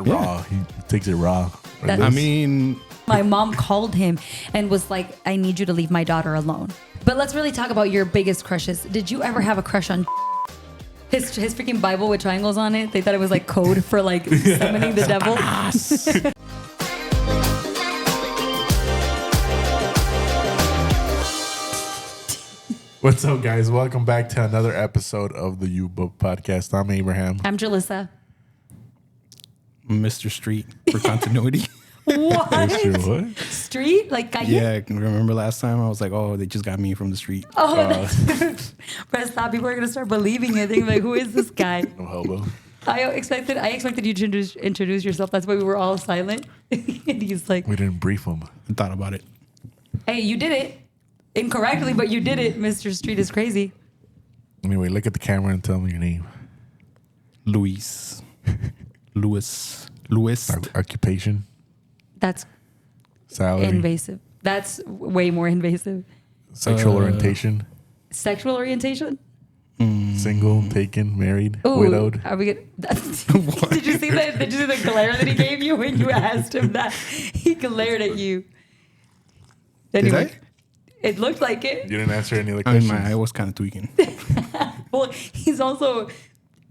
Raw. He takes it raw. I mean, my mom called him and was like, I need you to leave my daughter alone. But let's really talk about your biggest crushes. Did you ever have a crush on his freaking Bible with triangles on it? They thought it was like code for like summoning the devil. What's up, guys? Welcome back to another episode of the UBOF podcast. I'm Abraham. I'm Julissa. Mr. Street for continuity. What? Mr. What? Street? Like calle? Yeah, remember last time I was like, oh, they just got me from the street. Oh, but stop. People are going to start believing it. They're gonna be like, who is this guy? No hobo. I expected you to introduce yourself. That's why we were all silent. And he's like, We didn't brief him. I thought about it. hey, you did it. Incorrectly, but you did it. Mr. Street is crazy. Anyway, look at the camera and tell me your name. Louis. Occupation. That's Salary. invasive. That's way more invasive. Sexual orientation. Sexual orientation? Single, taken, married, Ooh, widowed. Are we good? Did you see that? Did you see the glare that he gave you when you asked him that? He glared at you. Anyway, Did I? it looked like it. You didn't answer any of the I mean, questions. my eye was kind of tweaking. Well, he's also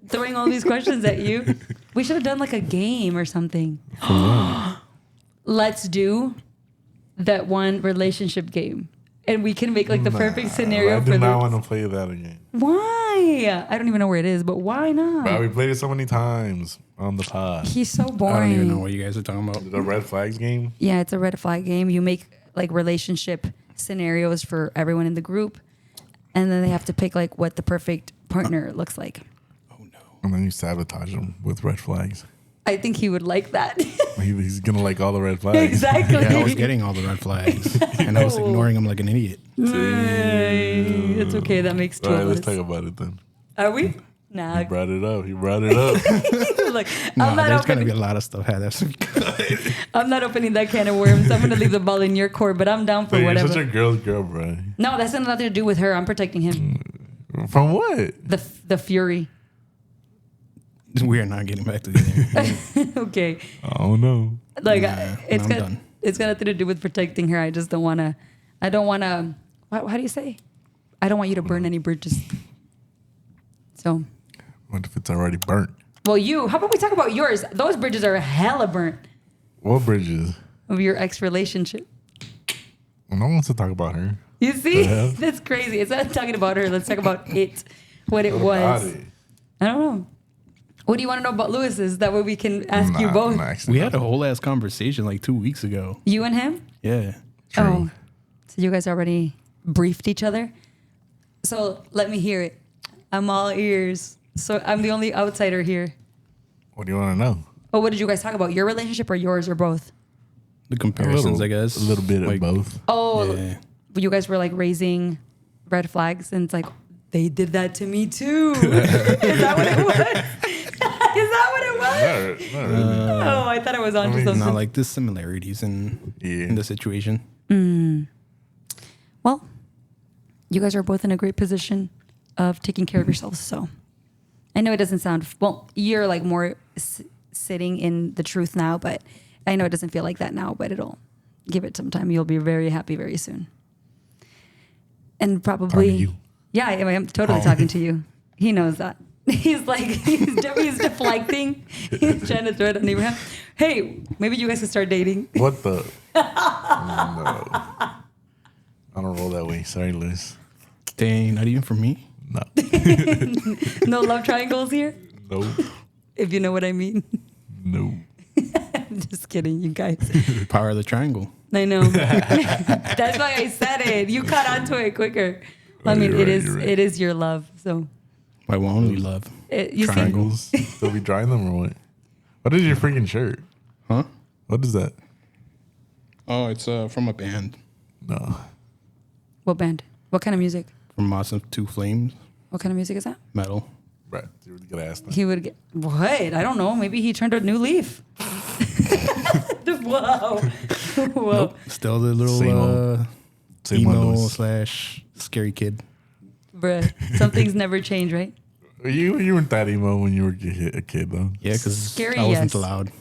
throwing all these questions at you. We should have done like a game or something. Let's do that one relationship game. And we can make like the perfect scenario I for do this. not want to play that again. Why? I don't even know where it is, but why not? Bro, we played it so many times on the pod. He's so boring. I don't even know what you guys are talking about. The red flags game. Yeah, it's a red flag game. You make like relationship scenarios for everyone in the group, and then they have to pick like what the perfect partner looks like. Oh, no. And then you sabotage them with red flags. I think he would like that. He's going to like all the red flags. Exactly. Yeah, I was getting all the red flags, and I was ignoring them like an idiot. It's okay. That makes two All right, of let's us. talk about it then. Are we? Nah. He brought it up. Look, No, I'm not there's going to opening. be a lot of stuff. I'm not opening that can of worms. I'm gonna leave the ball in your court, but I'm down for You're whatever. such a girl's girl, bro. No, that's got nothing to do with her. I'm protecting him. From what? The fury. We are not getting back together. Okay. I don't know. Like Nah, it's I'm got done. it's got nothing to do with protecting her. I just don't want to. I don't want to. How do you say? I don't want you to burn any bridges. So, What if it's already burnt? well, how about we talk about yours? Those bridges are hella burnt What bridges? of your ex relationship. Well, no one wants to talk about her. You see, Yeah. that's crazy. It's not talking about her. Let's talk about it. What it What about was. it? I don't know. What do you want to know about Lewis's? That way we can ask you both. We had a whole ass conversation like 2 weeks ago. You and him? Yeah. True. Oh, so you guys already briefed each other? So let me hear it. I'm all ears. So I'm the only outsider here. What do you want to know? Oh, what did you guys talk about? Your relationship or yours or both? The comparisons, a I guess. A little bit Like, of both. Oh, Yeah. you guys were like raising red flags and it's like, they did that to me too. Is that what it was? Is that what it was? Not really. Oh, I thought it was on to mean, something. Not like the similarities in the situation. Well, you guys are both in a great position of taking care of yourselves. So I know it doesn't sound, well, you're like more sitting in the truth now, but I know it doesn't feel like that now, but it'll give it some time. You'll be very happy very soon. And probably, Talking to you. yeah, I'm totally talking to you. He knows that. He's like, he's deflecting. He's trying to throw it on Abraham. Hey, maybe you guys can start dating. What the? No. I don't roll that way. Sorry, Liz. Dang, not even for me. No. No love triangles here, No. if you know what I mean. No. I'm just kidding, you guys. Power of the triangle. I know. That's why I said it. You caught onto it quicker. I mean, You're it right, is you're right. it is your love. So My only love. you see, Triangles. They'll be drying them or what? What is your freaking shirt? Huh? What is that? Oh, it's from a band. No. what band? What kind of music? From Moss of Two Flames. What kind of music is that? Metal. Right. You're really gonna ask them. He would get what? I don't know. Maybe he turned a new leaf. Whoa. Whoa. Nope. Still the little Same old emo Louis. / scary kid. Bruh. Some things never change, right? You weren't that emo when you were a kid though. Yeah, because Scary, I wasn't yes. allowed.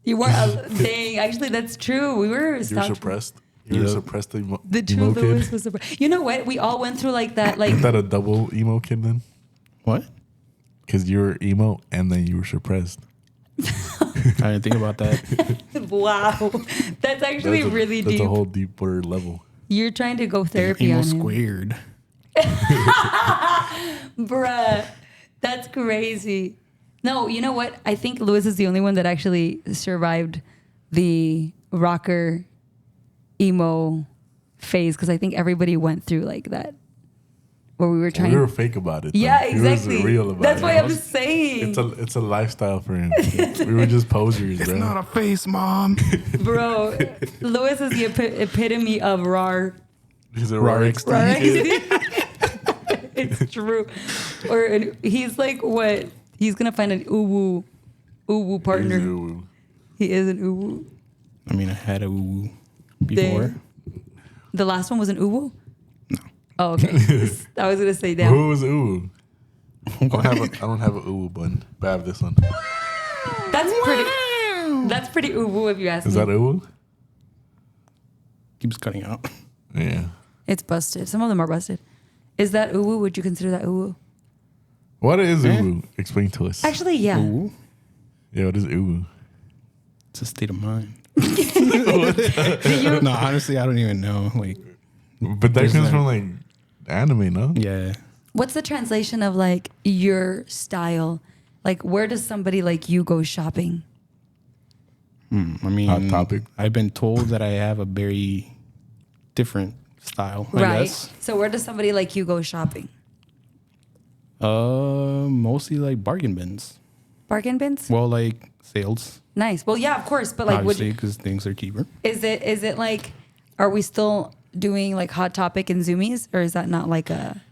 You were dang. Actually, that's true. We were You were stalked. suppressed. You were suppressed The true emo Lewis kid. was surprised. You know what? We all went through like that. Like Is that a double emo kid then? What? Because you were emo and then you were suppressed. I didn't think about that. wow, that's actually really That's deep. a whole deeper level. You're trying to go therapy Emo on him, squared. bruh. That's crazy. No, you know what? I think Lewis is the only one that actually survived the rocker emo phase because I think everybody went through like that where we were trying. We were fake about it. Though. Yeah, He was exactly. real about That's it. why I'm saying, It's a lifestyle for him. We were just posers, It's bro. not a face, Mom. bro. Lewis is the epitome of rar. He's a Raw raw XD. It's true. He's like what? He's gonna find an uwu partner. He is an uwu. I mean, I had a woo before. Dang. The last one was an uwu? No. Oh, okay. I was gonna say that. Who was uwu? I don't have a uwu bun, but I have this one. That's pretty uwu if you ask Is me. that uwu? Keeps cutting out. Yeah. It's busted. Some of them are busted. Is that uwu? Would you consider that uwu? What is uwu? Explain to us. Actually, yeah. Ooh, Yeah, what is uwu? it's a state of mind. Do you? No, honestly, I don't even know. Like, But that There's comes that. from like anime, no? yeah. What's the translation of like your style? Like, where does somebody like you go shopping? I mean, Hot topic. I've been told that I have a very different style, I Right. guess. So where does somebody like you go shopping? Mostly like bargain bins. Bargain bins? Well, like sales, Nice. Well, yeah, of course. But like, obviously, because things are cheaper. is it like, are we still doing like Hot Topic and Zoomies, or is that not like a?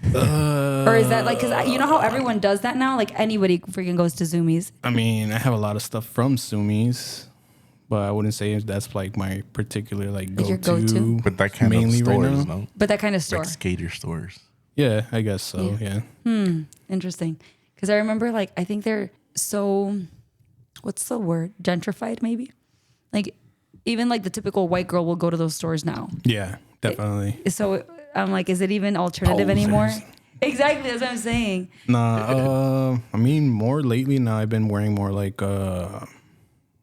Or is that like, because you know how everyone does that now? Like anybody freaking goes to Zoomies. I mean, I have a lot of stuff from Sumi's, but I wouldn't say that's like my particular like Like your go-to. go-to? But that kind of Mainly right stores, now? no? But that kind of store. Like skater stores. Yeah, I guess so. Yeah. Interesting. Because I remember like, I think they're so, what's the word? Gentrified maybe? Like even like the typical white girl will go to those stores now. Yeah, definitely. So I'm like, is it even alternative Posers. anymore? Exactly, that's what I'm saying. Nah, I mean, more lately now I've been wearing more like, well,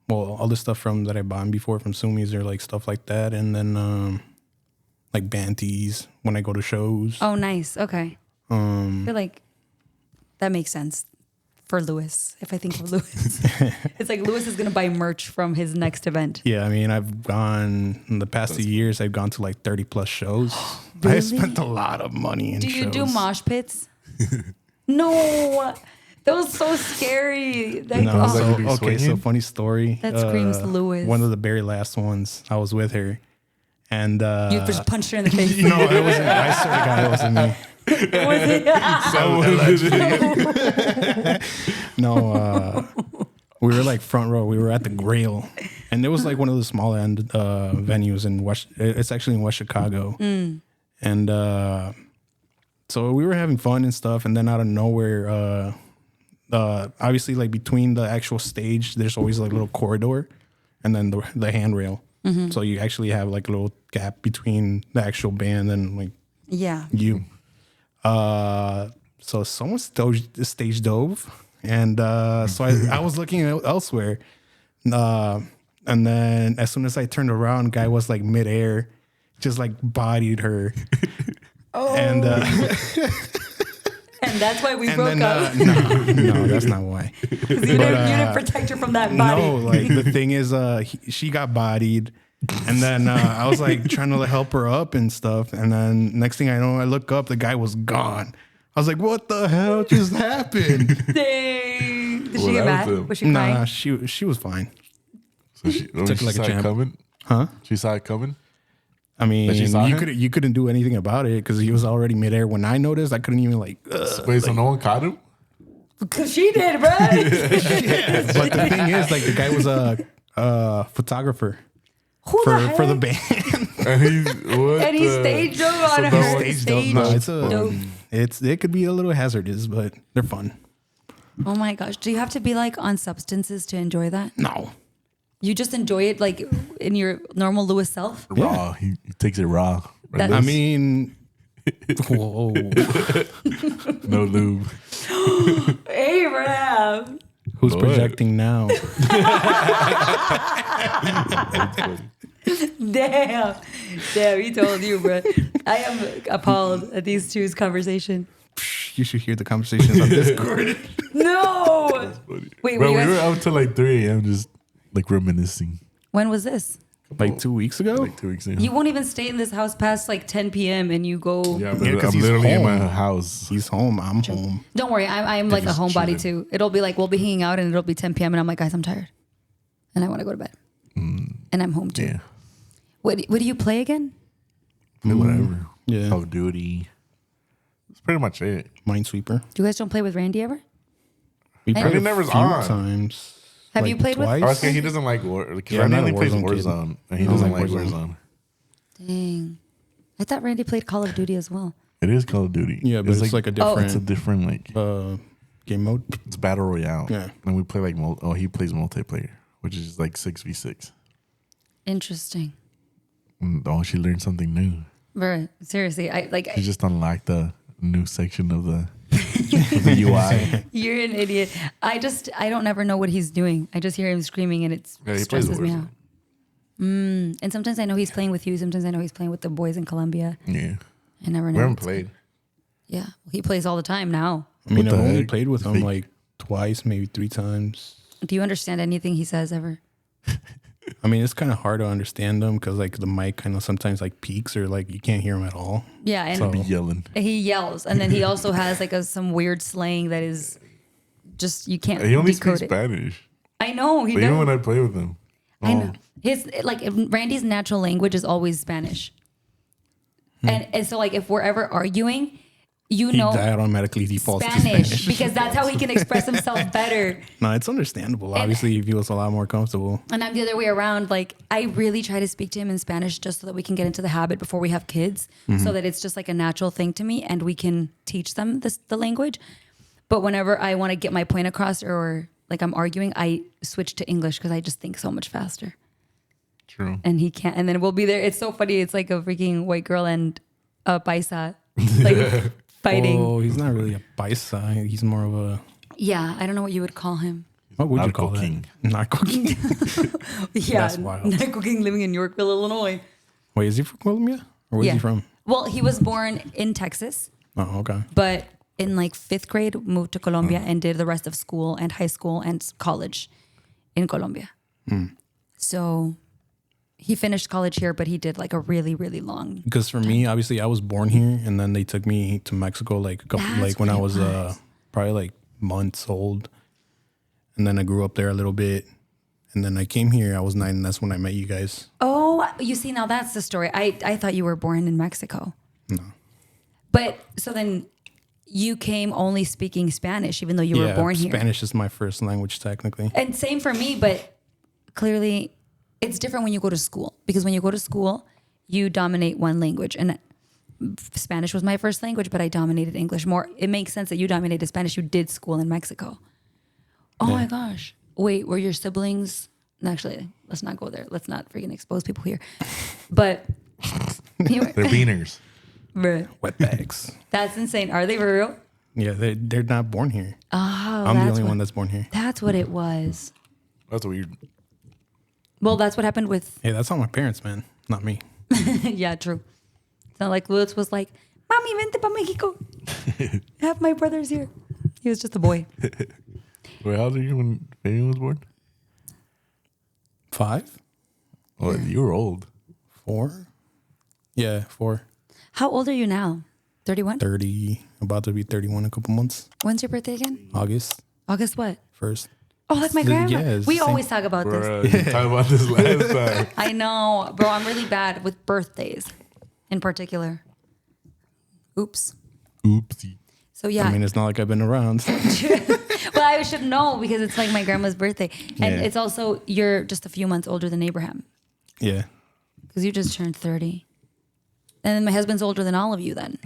all the stuff from that I bought before from Sumi's or like stuff like that. And then, like band tees when I go to shows. Oh, nice. Okay. I feel like that makes sense for Lewis. If I think of Lewis, it's like Lewis is gonna buy merch from his next event. Yeah, I mean, I've gone in the past 2 years. I've gone to like 30 plus shows. Really? I spent a lot of money in Do shows. you do mosh pits? No, that was so scary. Like, No, Sounds oh, like you be okay, so swinging? funny story. That screams Lewis. One of the very last ones, I was with her, and you just punched her in the face. no, it wasn't. I swear to God, it wasn't me. No, we were like front row. We were at the Grail, and it was like one of the smaller end venues in West. It's actually in West Chicago, and so we were having fun and stuff. And then out of nowhere, obviously, like between the actual stage, there's always like a little corridor, and then the handrail. So you actually have like a little gap between the actual band and like Yeah. you. So someone stage dove, and so I was looking elsewhere, and then as soon as I turned around, guy was like midair, just like bodied her, and And that's why we and broke then up. no, that's not why. You didn't protect her from that body. No, like the thing is, she got bodied, and then I was like trying to help her up and stuff, and then next thing I know, I look up, the guy was gone. I was like, "What the hell just happened?" Dang. Did she Well, get that was mad? the- Was she crying? Nah, she was fine. So she, Took it like a saw it champ. coming? Huh? She saw it coming? I mean, But she saw you him? couldn't do anything about it because he was already midair. When I noticed, I couldn't even like. Wait, so no one caught him? Because she did, bro. Yeah, but the thing is, like, the guy was a photographer Who the for the heck? band. And he stage dove on her. no one- Stage Stage dove. No, dove. it could be a little hazardous, but they're fun. Oh my gosh. Do you have to be like on substances to enjoy that? No, You just enjoy it like in your normal Lewis self? Raw. He takes it raw. Right? I mean, whoa. No lube. Abraham. Who's Boy. projecting now? Damn, he told you, bro. I am appalled at these two's conversation. You should hear the conversations on Discord. No. Wait, Bro, you we guys, were out till like 3 a.m. just like reminiscing. when was this? Like 2 weeks ago? Like 2 weeks ago. You won't even stay in this house past like 10 p.m. and you go. yeah, Yeah, but 'cause I'm he's literally in home. my house. He's home. I'm home. Don't worry, I'm like a he's homebody chilling. too. It'll be like we'll be hanging out and it'll be 10 p.m. and I'm like, guys, I'm tired, and I want to go to bed, and I'm home too. Yeah. What do you play again? Play whatever. Yeah. Call of Duty. That's pretty much it. Minesweeper. You guys don't play with Randy ever? We I played Randy a never's few on. times. Have you played with- twice? Oh, okay, he doesn't like war. Because Yeah, I'm Randy not only a plays Warzone kid. Warzone. And he I don't doesn't like like Warzone. Warzone. Dang, I thought Randy played Call of Duty as well. It is Call of Duty. Yeah, but it's like a different It's a different, like, game mode. it's Battle Royale. Yeah. And we play like, he plays multiplayer, which is like 6v6. Interesting. Oh, she learned something new. Bro, seriously, She just unlocked the new section of the, of the UI. you're an idiot. I don't never know what he's doing. I just hear him screaming and it Yeah, he plays stresses me Warzone. out. And sometimes I know he's playing with you. Sometimes I know he's playing with the boys in Colombia. Yeah. I never know. We haven't what's- played. Yeah, he plays all the time now. I mean, What I've the only heck? played with him Fake. like twice, maybe 3 times. Do you understand anything he says ever? I mean, it's kind of hard to understand them because like the mic kind of sometimes like peaks or like you can't hear him at all. Yeah, and So- Be yelling. he yells, and then he also has like some weird slang that is just you can't He only decode speaks it. Spanish. I know he But does. even when I play with him. I know his like Randy's natural language is always Spanish, and so like if we're ever arguing, you He know automatically defaults to Spanish Spanish. because that's how he can express himself better. No, it's understandable. Obviously, he feels a lot more comfortable. And I'm the other way around. Like I really try to speak to him in Spanish just so that we can get into the habit before we have kids, so that it's just like a natural thing to me, and we can teach them the language. But whenever I want to get my point across or like I'm arguing, I switch to English because I just think so much faster. True. And he can't. And then we'll be there. It's so funny. It's like a freaking white girl and a paisa like fighting. Oh, he's not really a paisa. He's more of a. Yeah, I don't know what you would call him. What would you Narco call king. that? Narco king. Yeah, That's wild. Narco King living in Yorkville, Illinois. Wait, is he from Colombia? Or where's he from? Well, he was born in Texas, Oh, okay. but in like 5th grade moved to Colombia and did the rest of school and high school and college in Colombia. So he finished college here, but he did like a really, really long. Because for me, obviously, I was born here, and then they took me to Mexico like a couple, That's like when I what it was was. probably like months old, and then I grew up there a little bit, and then I came here. I was 9, and that's when I met you guys. Oh, you see, now that's the story. I thought you were born in Mexico. No. But so then you came only speaking Spanish, even though you were born here. Spanish is my first language technically. And same for me, but clearly it's different when you go to school, because when you go to school, you dominate one language. And Spanish was my first language, but I dominated English more. It makes sense that you dominated Spanish. You did school in Mexico. Oh my gosh. Wait, were your siblings? Actually, let's not go there. Let's not freaking expose people here. But you were, They're beaners. Bruh, Wetbags. that's insane. Are they for real? Yeah, they're not born here. Oh, I'm the that's only what- one that's born here. That's what it was. That's weird. Well, that's what happened with. Hey, that's all my parents, man, not me. Yeah, true. It's not like Lutz was like, "Mami, vente pa Mexico. Have my brothers here." He was just a boy. Wait, how old are you when Fabian was born? 5, Oh, you were old. 4. Yeah, 4. How old are you now? 31? 30, about to be 31 in a couple months. When's your birthday again? August August what? 1st. Oh, like my The- grandma. yeah, it's We the same- always talk about this. Bro, you talked about this last time. I know, bro. I'm really bad with birthdays, in particular. Oops. Oopsie. So yeah, I mean, it's not like I've been around. well, I should know because it's like my grandma's birthday, and Yeah. it's also you're just a few months older than Abraham Yeah. because you just turned 30, and then my husband's older than all of you. Then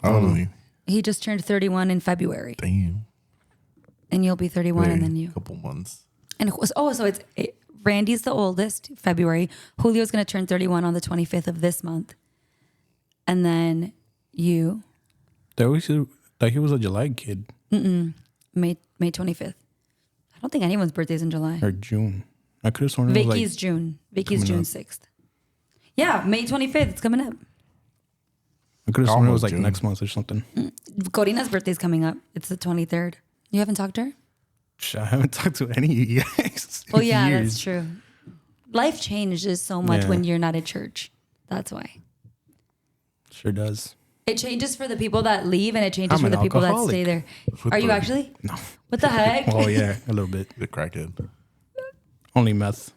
Totally. he just turned 31 in February, Damn. and you'll be 31, and then A you. couple months. And Randy's the oldest, February. Julio's going to turn 31 on the 25th of this month. And then you. Thought he was a July kid. May 25th. I don't think anyone's birthday's in July. Or June. I could have sworn it was Vicky's June. Vicky's June 6th. Yeah, May 25th. It's coming up. I could have sworn it was like June. next month or something. Corina's birthday's coming up. It's the 23rd. You haven't talked to her? I haven't talked to any of you guys. Well, yeah, years. that's true. Life changes so much Yeah. when you're not at church. That's why. Sure does. It changes for the people that leave and it changes I'm for an the people that alcoholic. stay there. What Are you the- actually? No. What the heck? Oh yeah, a little bit. The crackhead. Only meth.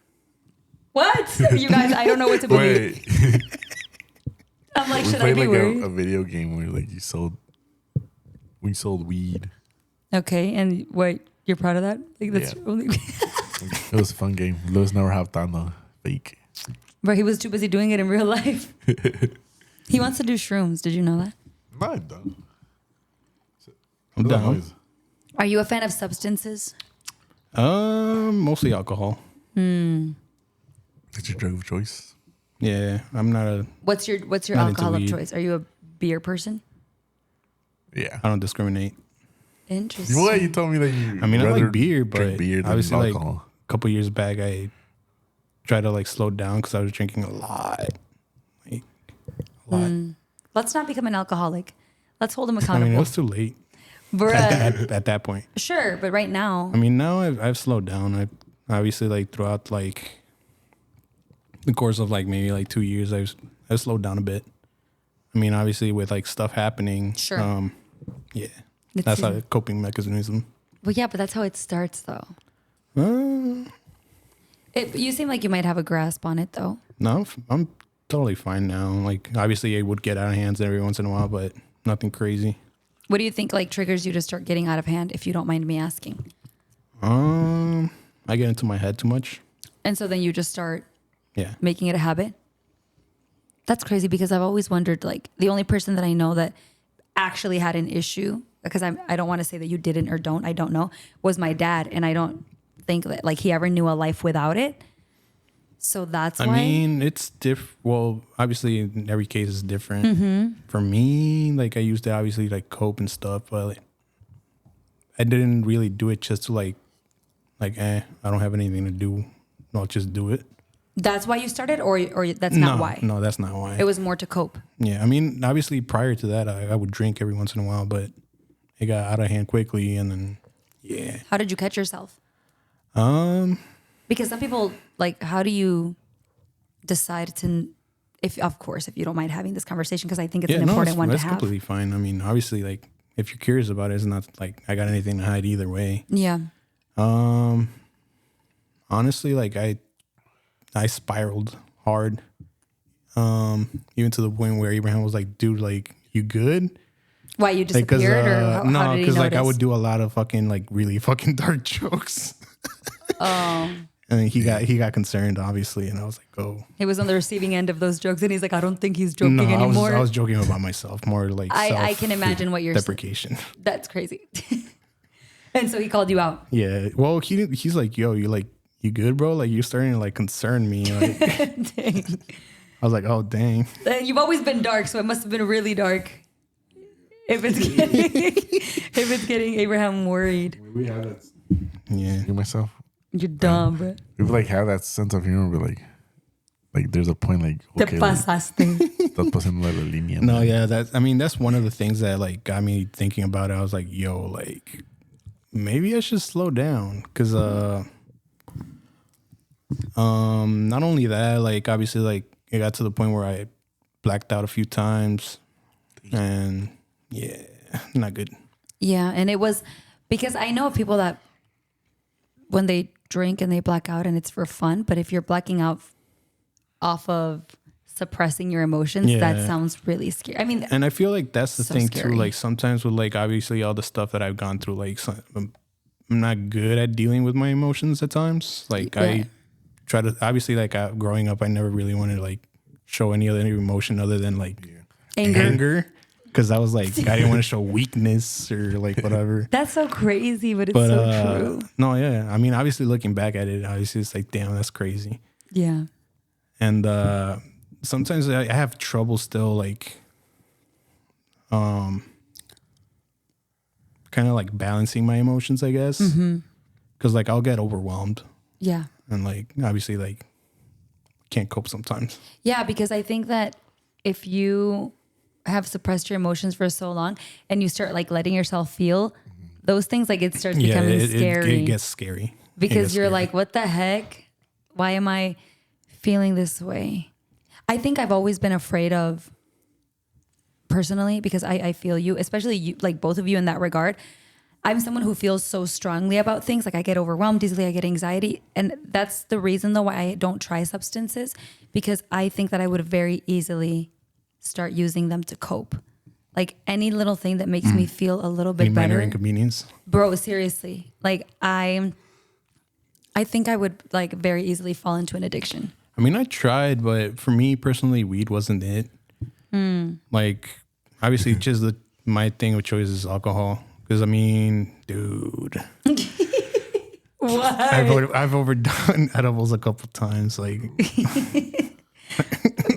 What? You guys, I don't know what to believe. Wait, I'm like, we should I played be like worried? a video game where like we sold weed. Okay, and what? You're proud of that? Like that's Yeah. only. It was a fun game. Lewis never hopped on the fake. But he was too busy doing it in real life. He wants to do shrooms. Did you know that? No, I'm done. I'm What's that down. noise? Are you a fan of substances? Mostly alcohol. That's your drug of choice. Yeah, I'm not a. What's your Not into alcohol of weed. choice? Are you a beer person? Yeah. I don't discriminate. Interesting. What you told me that you? I mean, I rather like beer, drink but beer than obviously, like alcohol. a couple years back, I tried to like slow down because I was drinking a lot. Like, a lot. Let's not become an alcoholic. Let's hold him I mean, accountable. it was too late Bruh. at that point. Sure, but right now, I mean, now I've slowed down. I obviously like throughout like the course of like maybe like 2 years, I've slowed down a bit. I mean, obviously with like stuff happening. Sure. Yeah, It's that's in- a coping mechanism. well, yeah, but that's how it starts, though. Uh, You seem like you might have a grasp on it, though. no, I'm totally fine now. Like obviously, it would get out of hands every once in a while, but nothing crazy. What do you think like triggers you to start getting out of hand, if you don't mind me asking? I get into my head too much. And so then you just start Yeah. making it a habit? That's crazy because I've always wondered, like, the only person that I know that actually had an issue, because I don't want to say that you didn't or don't, I don't know, was my dad. And I don't think that like he ever knew a life without it. So that's why. I mean, it's well, obviously, in every case is different. For me, like I used to obviously like cope and stuff, but like, I didn't really do it just to like, I don't have anything to do. I'll just do it. That's why you started, or that's not why? No, that's not why. It was more to cope. Yeah, I mean, obviously, prior to that, I would drink every once in a while, but it got out of hand quickly, and then yeah. How did you catch yourself? Because some people, like, how do you decide to, if you don't mind having this conversation, because I think it's an important one to that's have. completely fine. I mean, obviously, like if you're curious about it, it's not like I got anything to hide either way. Yeah. Honestly, like I spiraled hard. Even to the point where Abraham was like, "Dude, like, you good?" Why, you Like, cause, disappeared, or how no, did he because like I notice? would do a lot of fucking like really fucking dark jokes. Oh. And he got concerned, obviously, and I was like, "Oh, He was on the receiving end of those jokes, and he's like, I don't think he's joking no!" anymore. I was joking about myself, more like I can imagine what you're saying. deprecation. That's crazy. And so he called you out. Yeah, well, he's like, "Yo, you good, bro? Like, you're starting to like concern me." Like, Dang. I was like, "Oh, dang." You've always been dark, so it must have been really dark. If it's getting Abraham worried. We have that. Yeah. You myself. You're dumb, bro. We like have that sense of humor, but like there's a point like Te pasaste. estás pasando la línea. No, yeah, that's one of the things that like got me thinking about it. I was like, "Yo, like, maybe I should slow down," because not only that, like obviously, like it got to the point where I blacked out a few times, and yeah, not good. Yeah, and it was because I know of people that when they drink and they black out and it's for fun, but if you're blacking out off of suppressing your emotions, that Yeah. sounds really scary. I mean, And I feel like that's the So thing scary. too. Like sometimes with like obviously all the stuff that I've gone through, like I'm not good at dealing with my emotions at times. Like Yeah. I try to obviously like growing up, I never really wanted to like show any other emotion other than like anger. anger. because I was like, I didn't want to show weakness or like whatever. That's so crazy, but it's so true. No, yeah. I mean, obviously looking back at it, obviously it's like, damn, that's crazy. Yeah. And sometimes I have trouble still like, kind of like balancing my emotions, I guess. Because like I'll get overwhelmed. Yeah. And like, obviously like can't cope sometimes. Yeah, because I think that if you have suppressed your emotions for so long and you start like letting yourself feel those things, like it starts becoming scary. It gets scary. Because you're like, what the heck? Why am I feeling this way? I think I've always been afraid of, personally, because I feel you, especially you, like both of you in that regard. I'm someone who feels so strongly about things. Like I get overwhelmed easily, I get anxiety. And that's the reason though why I don't try substances, because I think that I would very easily start using them to cope. Like any little thing that makes me feel a little bit better. Minor inconvenience. Bro, seriously. Like I think I would like very easily fall into an addiction. I mean, I tried, but for me personally, weed wasn't it. Like obviously just my thing of choice is alcohol. Because I mean, dude, What? I've overdone edibles a couple times. Like,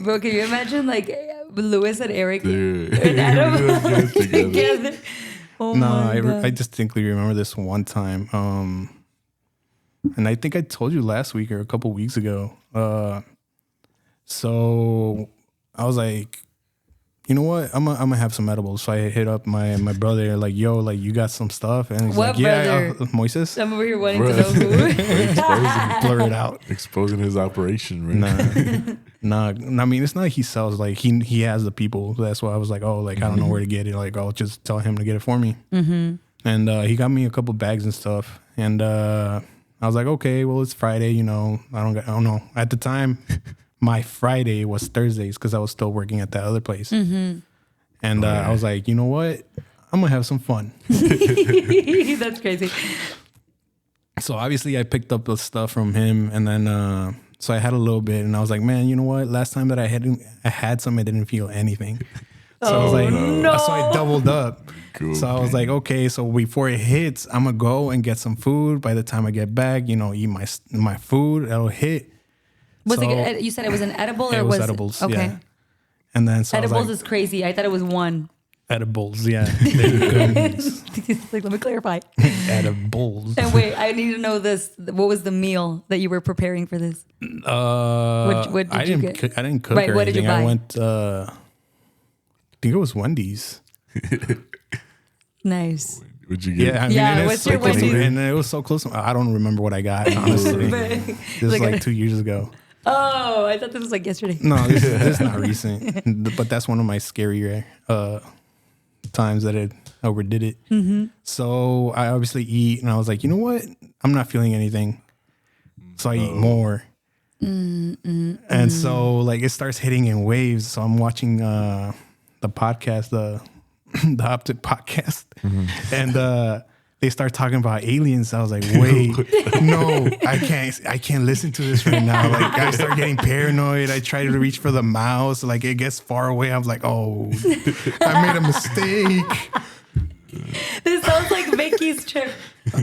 bro, can you imagine like Lewis and Eric Dude. and Adam Together. together? Oh my God. I distinctly remember this one time. And I think I told you last week or a couple weeks ago. So I was like, you know what? I'm gonna have some edibles. So I hit up my brother, like, yo, like you got some stuff, and he's What like, yeah, brother? Moises. I'm over here wanting to know who. Blur it out. Exposing his operation, right? Nah. I mean, it's not like he sells. Like he has the people. That's why I was like, oh, like I don't know where to get it. Like I'll just tell him to get it for me. And he got me a couple bags and stuff. And I was like, okay, well it's Friday. You know, I don't know. At the time, my Friday was Thursdays because I was still working at that other place. And I was like, you know what? I'm gonna have some fun. That's crazy. So obviously I picked up the stuff from him, and then so I had a little bit, and I was like, man, you know what? Last time that I had some, I didn't feel anything. So I was like, so I doubled up. Cool. So I was like, okay, so before it hits, I'm gonna go and get some food. By the time I get back, you know, eat my food, it'll hit. Was So- it? You said it was an edible, or It was edibles, Okay. yeah. And then so Edibles I was like, is crazy. I thought it was one. edibles, yeah. Gummies. Like, let me clarify. Edibles. And wait, I need to know this. What was the meal that you were preparing for this? What did you get? I didn't cook Right, or what did you anything. I buy? went, I think it was Wendy's. Nice. What'd you get? Yeah, I mean, Yeah, and what's it's so your close to- Wendy's? and it was so close. I don't remember what I got, honestly. This was like 2 years ago. Oh, I thought this was like yesterday. No, this is not recent. But that's one of my scarier times that I overdid it. So I obviously eat, and I was like, you know what? I'm not feeling anything. So I eat more. And so like it starts hitting in waves. So I'm watching the podcast, the Optic podcast, and they start talking about aliens. I was like, wait, no, I can't listen to this right now. Like I start getting paranoid. I try to reach for the mouse. Like it gets far away. I'm like, oh, I made a mistake. This sounds like Vicky's trip.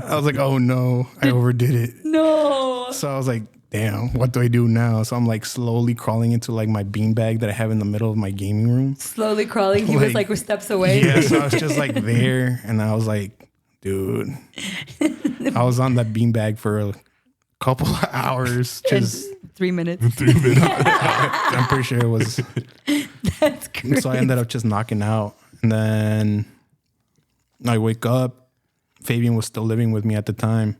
I was like, oh no, I overdid it. No. So I was like, damn, what do I do now? So I'm like slowly crawling into like my beanbag that I have in the middle of my gaming room. Slowly crawling. He was like steps away. Yeah, so I was just like there, and I was like, dude, I was on that beanbag for a couple of hours. Just 3 minutes. I'm pretty sure it was. That's crazy. So I ended up just knocking out, and then I wake up. Fabian was still living with me at the time,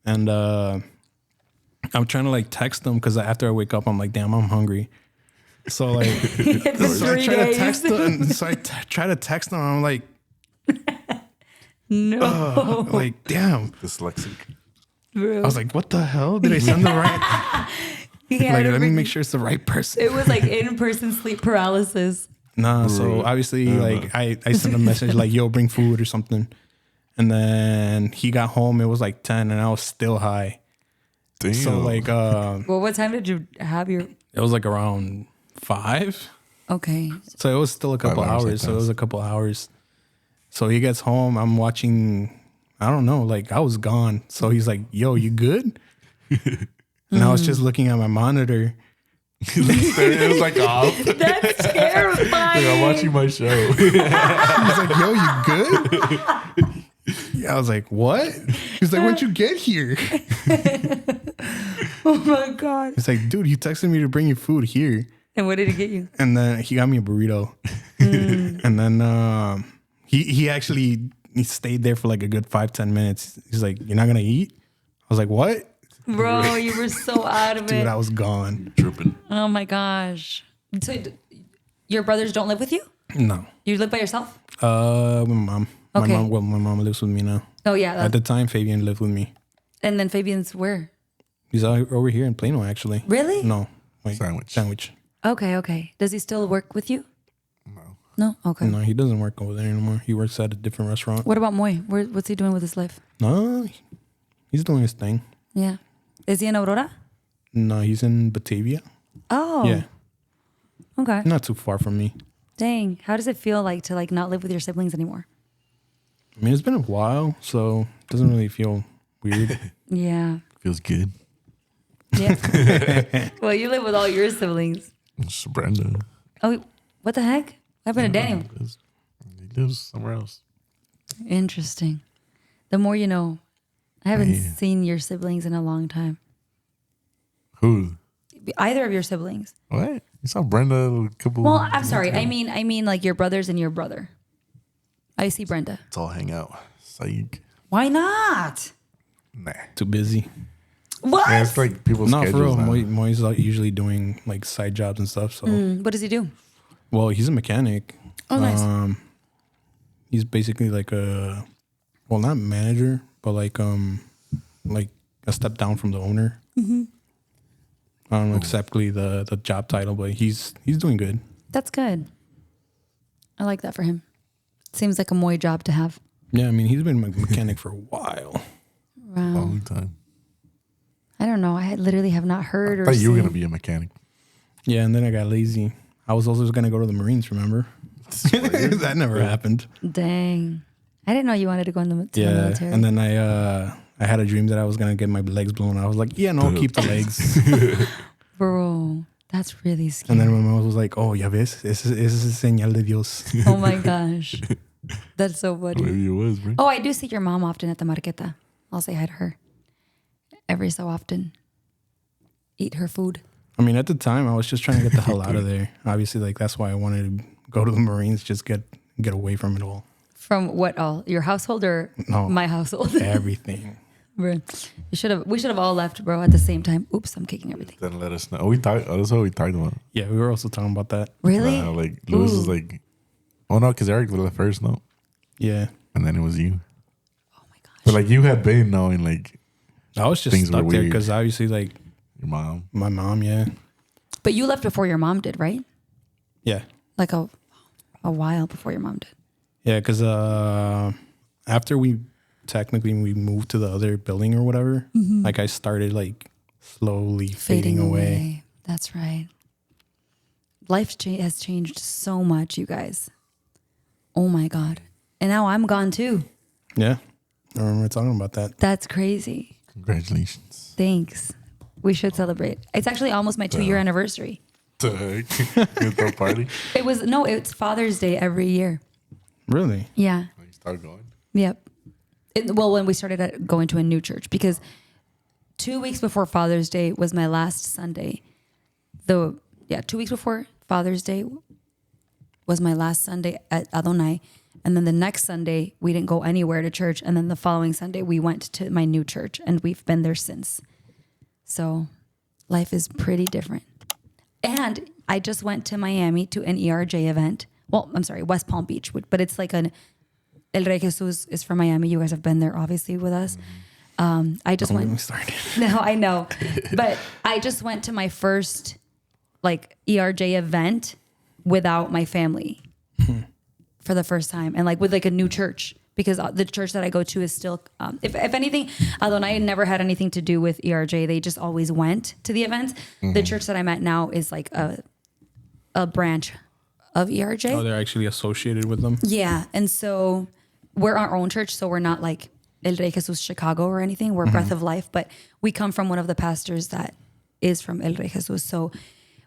and I'm trying to like text him because after I wake up, I'm like, damn, I'm hungry. So like, It's been so I 3 try to days. text him. So I try to text him. I'm like, No. like, damn. Dyslexic. Bro. I was like, what the hell? Did I send the right? He had Like, to let me bring- make sure it's the right person. It was like in-person sleep paralysis. Nah, so obviously, like, I sent a message like, yo, bring food or something. And then he got home. It was like 10, and I was still high. Damn. So like, Well, what time did you have your... it was like around 5. Okay. So it was still a couple 5 hours, hours. I So it was a couple hours. So he gets home. I'm watching. I don't know. Like I was gone. So he's like, "Yo, you good?" And I was just looking at my monitor. It was like off. That's terrifying. Like, I'm watching my show. He's like, "Yo, you good?" Yeah, I was like, "What?" He's like, "When'd you get here?" Oh my God. He's like, "Dude, you texted me to bring you food here." And what did he get you? And then he got me a burrito. And then he actually he stayed there for like a good 5-10 minutes. He's like, "You're not gonna eat?" I was like, "What?" Bro, you were so out of Dude, it. I was gone. Tripping. Oh my gosh. So your brothers don't live with you? No. You live by yourself? My mom. Okay. My mom lives with me now. Oh yeah. At the time, Fabian lived with me. And then Fabian's where? He's over here in Plano, actually. Really? No. Wait, Sandwich. Okay. Does he still work with you? No? Okay. No, he doesn't work over there anymore. He works at a different restaurant. What about Moy? What's he doing with his life? No, he's doing his thing. Yeah. Is he in Aurora? No, he's in Batavia. Oh. Yeah, Okay. not too far from me. Dang. How does it feel like to like not live with your siblings anymore? I mean, it's been a while, so it doesn't really feel weird. Yeah. Feels good. Yeah. Well, you live with all your siblings. It's Brenda. Oh, what the heck? What happened to Daniel? He lives somewhere else. Interesting. The more you know. I haven't Yeah. seen your siblings in a long time. Who? Either of your siblings. What? You saw Brenda a couple. Well, I'm sorry. I mean like your brothers and your brother. I see Brenda. Let's all hang out. Psych. Why not? Nah. Too busy. What? Yeah, it's like people's No, for real. schedules now. Moy's usually doing like side jobs and stuff. So, What does he do? well, he's a mechanic. Oh, nice. He's basically like not manager, but like a step down from the owner. Mm-hmm. I don't know exactly the job title, but he's doing good. That's good. I like that for him. Seems like a Moy job to have. Yeah, I mean, he's been a mechanic for a while. Wow. Long time. I don't know. I literally have not heard I or thought you were seen. gonna be a mechanic. Yeah, and then I got lazy. I was also going to go to the Marines, remember? That never happened. Dang. I didn't know you wanted to go in the military. And then I had a dream that I was going to get my legs blown. I was like, yeah, no, I'll keep the legs. Bro, that's really scary. And then my mom was like, oh, ya ves, ese es señal de Dios. Oh my gosh. That's so funny. Maybe it was, bro. Oh, I do see your mom often at the Marqueta. I'll say hi to her every so often. Eat her food. I mean, at the time, I was just trying to get the hell out of there. Obviously, like, that's why I wanted to go to the Marines, just get away from it all. From what all? Your household or No. my household? Everything. Bro, we should have all left, bro, at the same time. Oops, I'm kicking everything. Then let us know. Oh, that's what we talked about. Yeah, we were also talking about that. Really? Like Lewis is like, oh no, because Eric left first, no, Yeah. and then it was you. Oh my gosh. But like you had been knowing like I was just Things were stuck there weird. because obviously, like, your mom. my mom, yeah. But you left before your mom did, right? Yeah. Like a while before your mom did. Yeah, because after we moved to the other building or whatever, like I started like slowly fading away. That's right. Life has changed so much, you guys. Oh my God. And now I'm gone too. Yeah. I remember talking about that. That's crazy. Congratulations. Thanks. We should celebrate. It's actually almost my 2-year anniversary. The heck? You throw a party? It's Father's Day every year. Really? Yeah. You start going. Yep. When we started going to a new church, because 2 weeks before Father's Day was my last Sunday. 2 weeks before Father's Day was my last Sunday at Adonai. And then the next Sunday, we didn't go anywhere to church. And then the following Sunday, we went to my new church, and we've been there since. So life is pretty different. And I just went to Miami to an ERJ event. Well, I'm sorry, West Palm Beach, but it's like El Rey Jesus is from Miami. You guys have been there, obviously, with us. I just went. Started. No, I know. But I just went to my first like ERJ event without my family for the first time, and like with like a new church, because the church that I go to is still, if anything, Adonai never had anything to do with ERJ. They just always went to the events. The church that I'm at now is like a branch of ERJ. Oh, they're actually associated with them. Yeah. And so we're our own church. So we're not like El Rey Jesus Chicago or anything. We're Breath of Life, but we come from one of the pastors that is from El Rey Jesus. So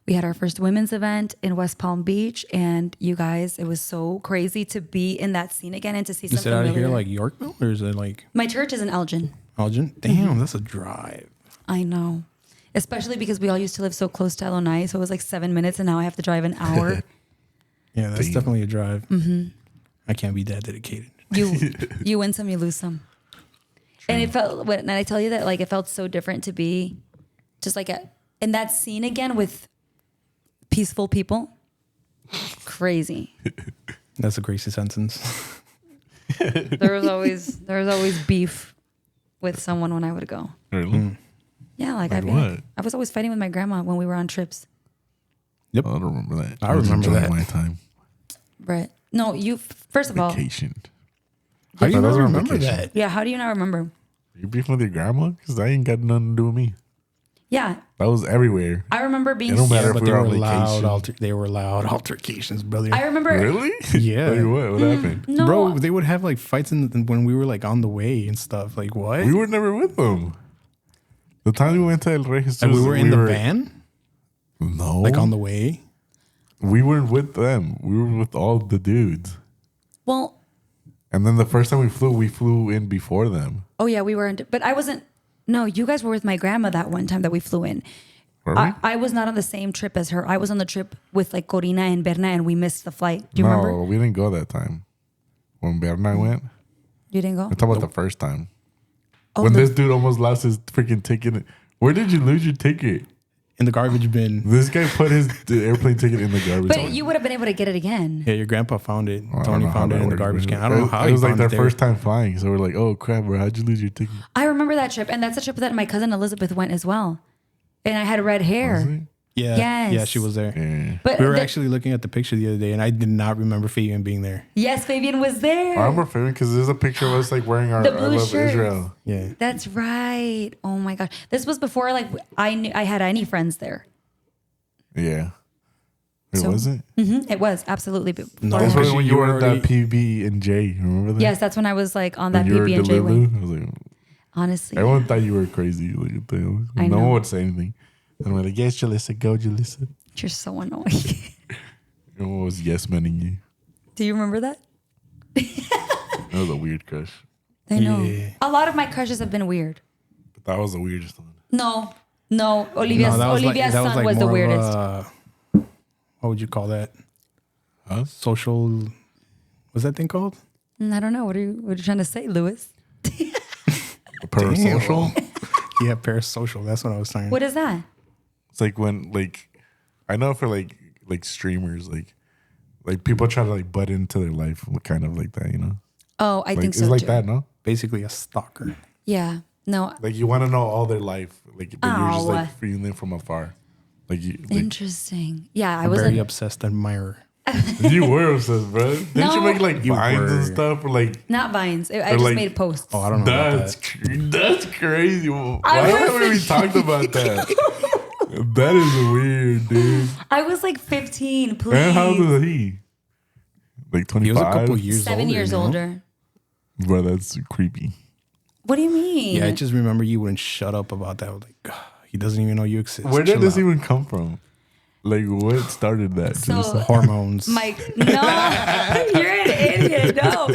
we had our first women's event in West Palm Beach, and you guys, it was so crazy to be in that scene again and to see Is it something out of familiar. here like Yorkville, or is it like My church is in Elgin. Elgin? Damn, that's a drive. I know. Especially because we all used to live so close to Elonai, so it was like 7 minutes, and now I have to drive an hour. Yeah, that's definitely a drive. Mm-hmm. I can't be that dedicated. You win some, you lose some. And it felt, and I tell you that, like, it felt so different to be just like in that scene again with peaceful people. Crazy. That's a crazy sentence. There was always beef with someone when I would go. Really? Yeah, like what? I was always fighting with my grandma when we were on trips. Yep. I don't remember that. I was remember enjoying that. my time. Right. No, you first of all, Vacation. How do you That not was on remember vacation. that? yeah, how do you not remember? You beefing with your grandma? Because I ain't got nothing to do with me. Yeah. That was everywhere. I remember being It don't matter Yeah, if but we they were were on loud. vacation. They were loud altercations, brother. I remember Really? Yeah. Like what? What happened? no Bro, they would have like fights when we were like on the way and stuff. Like what? We were never with them. The time we went to El Rey Jesus, and we were in the van, No. like on the way. We weren't with them. We were with all the dudes. well, And then the first time we flew in before them. oh yeah, we were but I wasn't no, you guys were with my grandma that one time that we flew in. Were we? I was not on the same trip as her. I was on the trip with like Corina and Berna, and we missed the flight. Do you no, remember? we didn't go that time. When Berna went. You didn't go? I'm talking about the first time. Oh, When the- this dude almost lost his freaking ticket. Where did you lose your ticket? In the garbage bin. This guy put the airplane ticket in the garbage. but you would have been able to get it again. Yeah, your grandpa found it. I don't Tony know how found it that in the works, garbage man. can. I don't know how It was he like found their it there. first time flying. So we're like, oh crap, bro, how'd you lose your ticket? I remember that trip, and that's a trip that my cousin Elizabeth went as well. And I had red hair. Was it? Yeah. Yes. Yeah, she was there. Yeah. But We were actually looking at the picture the other day, and I did not remember Fabian being there. yes, Fabian was there. I remember filming because there's a picture of us like wearing our The I blue Love shirts. Israel. Yeah. That's right. Oh my gosh, this was before like I knew I had any friends there. Yeah. Wait, So- was it? It was absolutely. No, before. That's because when you you were already- at that PB and J. Remember that? Yes, that's when I was like on that When you were PB and J Delulu. wing. I was like, Honestly, everyone thought you were crazy. Like, what the hell? I No know. one would say anything. And we're like, yes, Julissa, go, Julissa. you're so annoying. Everyone was yes manning you. Do you remember that? That was a weird crush. I know. Yeah. A lot of my crushes have been weird. But that was the weirdest one. No. Olivia's son was the more of weirdest. What would you call that? Huh? Social. What's that thing called? I don't know. What are you trying to say, Lewis? Parasocial? Yeah, parasocial. That's what I was saying. What is that? It's like when, like, I know for like streamers, like people try to like butt into their life, kind of like that, you know? Oh, I Like, think it's so like too. that, no? Basically a stalker. Yeah. No. Like you want to know all their life, like but you're just Ow. like feeling them from afar. Like you Interesting. Yeah, I A was. very obsessed admirer. you were obsessed, bro. Didn't you No. make like You vines and were. stuff? Or like Not Vines. I Or just like- made posts. Oh, I don't know about that. that's crazy. Why I was- haven't we talked about that? That is weird, dude. I was like 15, please. And how old was he? Like He was a 25? couple years 7 older. years no? older. Bro, that's creepy. What do you mean? Yeah, I just remember you wouldn't shut up about that. I was like, "Ugh, he doesn't even know you exist. Where did Chill this out." even come from? Like, what started that? So- Just- Hormones. No, you're an idiot. No.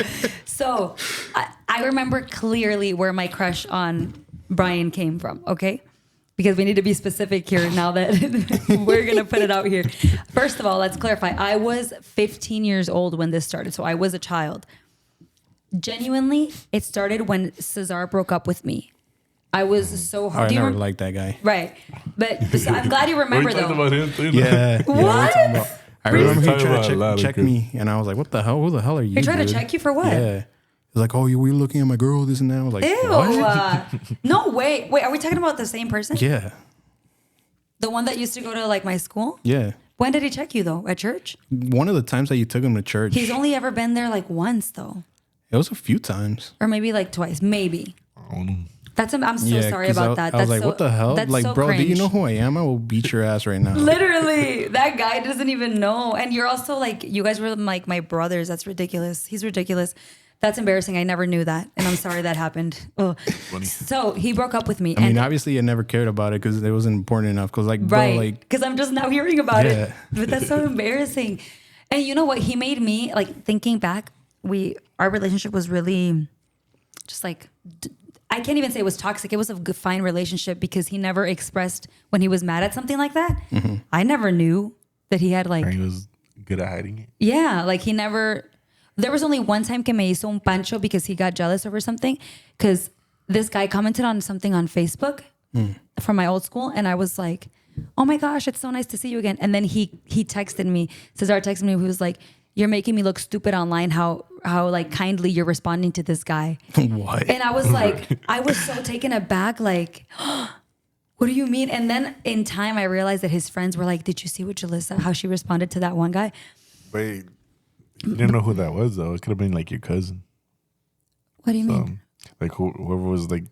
So I remember clearly where my crush on Brian came from, okay? Because we need to be specific here now that we're going to put it out here. First of all, let's clarify. I was 15 years old when this started, so I was a child. Genuinely, it started when Cesar broke up with me. I was so hard. I Do you never remember? liked that guy. Right. But so I'm glad you remember, we talked though. about him too. Yeah. What? we're talking about- I We remember he talked tried about a to lot of check good- me, and I was like, "What the hell? Who the hell are you?" He tried to dude?" check you for what? Yeah. He's like, "Oh, you were looking at my girl, this and that." I was like, Ew. "What?" No, wait. Are we talking about the same person? Yeah. The one that used to go to like my school? Yeah. When did he check you though? At church? One of the times that you took him to church, He's only ever been there like once though. it was a few times. Or maybe like twice. Maybe. I don't know. I'm so sorry 'cause about that. I was That's like, so, what the hell? That's Like, so bro, do you cringe. know who I am? I will beat your ass right now. Literally, that guy doesn't even know. And you're also like, you guys were like my brothers. That's ridiculous. He's ridiculous. That's embarrassing. I never knew that. And I'm sorry that happened. Oh. So he broke up with me. I mean, obviously, I never cared about it because it wasn't important enough. Because, like, bro, right. like, Because I'm just now hearing about it. Yeah. But that's so embarrassing. And you know what? He made me, like, thinking back, our relationship was really just like, I can't even say it was toxic. It was a good, fine relationship because he never expressed when he was mad at something like that. Mm-hmm. I never knew that he had like. He was good at hiding it. Yeah, like he never. There was only one time que me hizo un pancho because he got jealous over something. Because this guy commented on something on Facebook from my old school, and I was like, "Oh my gosh, it's so nice to see you again." And then he texted me. Cesar texted me. He was like, "You're making me look stupid online. How like kindly you're responding to this guy." what? And I was like, I was so taken aback. Like, what do you mean? And then in time, I realized that his friends were like, "Did you see what Julissa, how she responded to that one guy?" Wait, you didn't know who that was though. It could have been like your cousin. What do you mean? Like whoever was like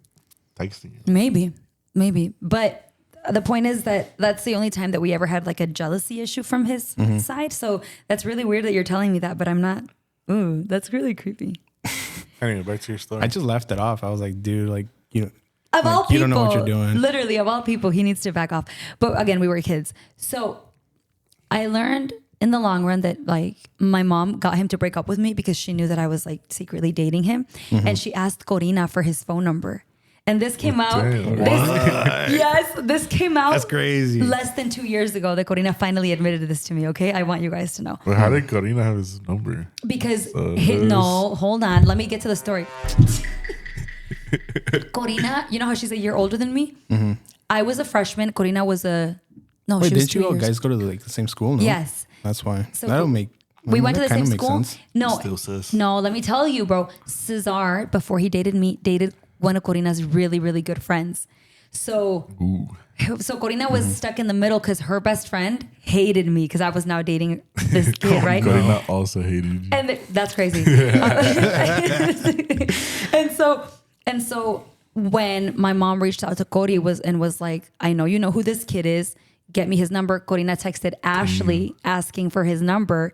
texting you. Maybe. But the point is that that's the only time that we ever had like a jealousy issue from his side. So that's really weird that you're telling me that, but I'm not. Ooh, that's really creepy. Anyway, back to your story. I just laughed it off. I was like, dude, like, you know, Of all people, you don't know what you're doing. Literally, of all people, he needs to back off. But again, we were kids. So I learned in the long run that like my mom got him to break up with me because she knew that I was like secretly dating him. And she asked Corina for his phone number. And this came out. This came out. That's crazy. Less than 2 years ago that Corina finally admitted this to me. Okay. I want you guys to know. But how did Corina have his number? Because no, hold on. Let me get to the story. Corina, you know how she's a year older than me? Mm-hmm. I was a freshman. Corina was a no. Wait, she was didn't you 2 all years. guys go to like the same school? No? Yes. That's why. So That'll make. We went to the that same kinda makes school. sense. No, Still sis. no. Let me tell you, bro. Cesar, before he dated me, dated one of Corina's really, really good friends. So Corina was stuck in the middle because her best friend hated me because I was now dating this kid, right? Corina also hated you. And that's crazy. and so when my mom reached out to Cody was like, "I know you know who this kid is. Get me his number." Corina texted Ashley asking for his number,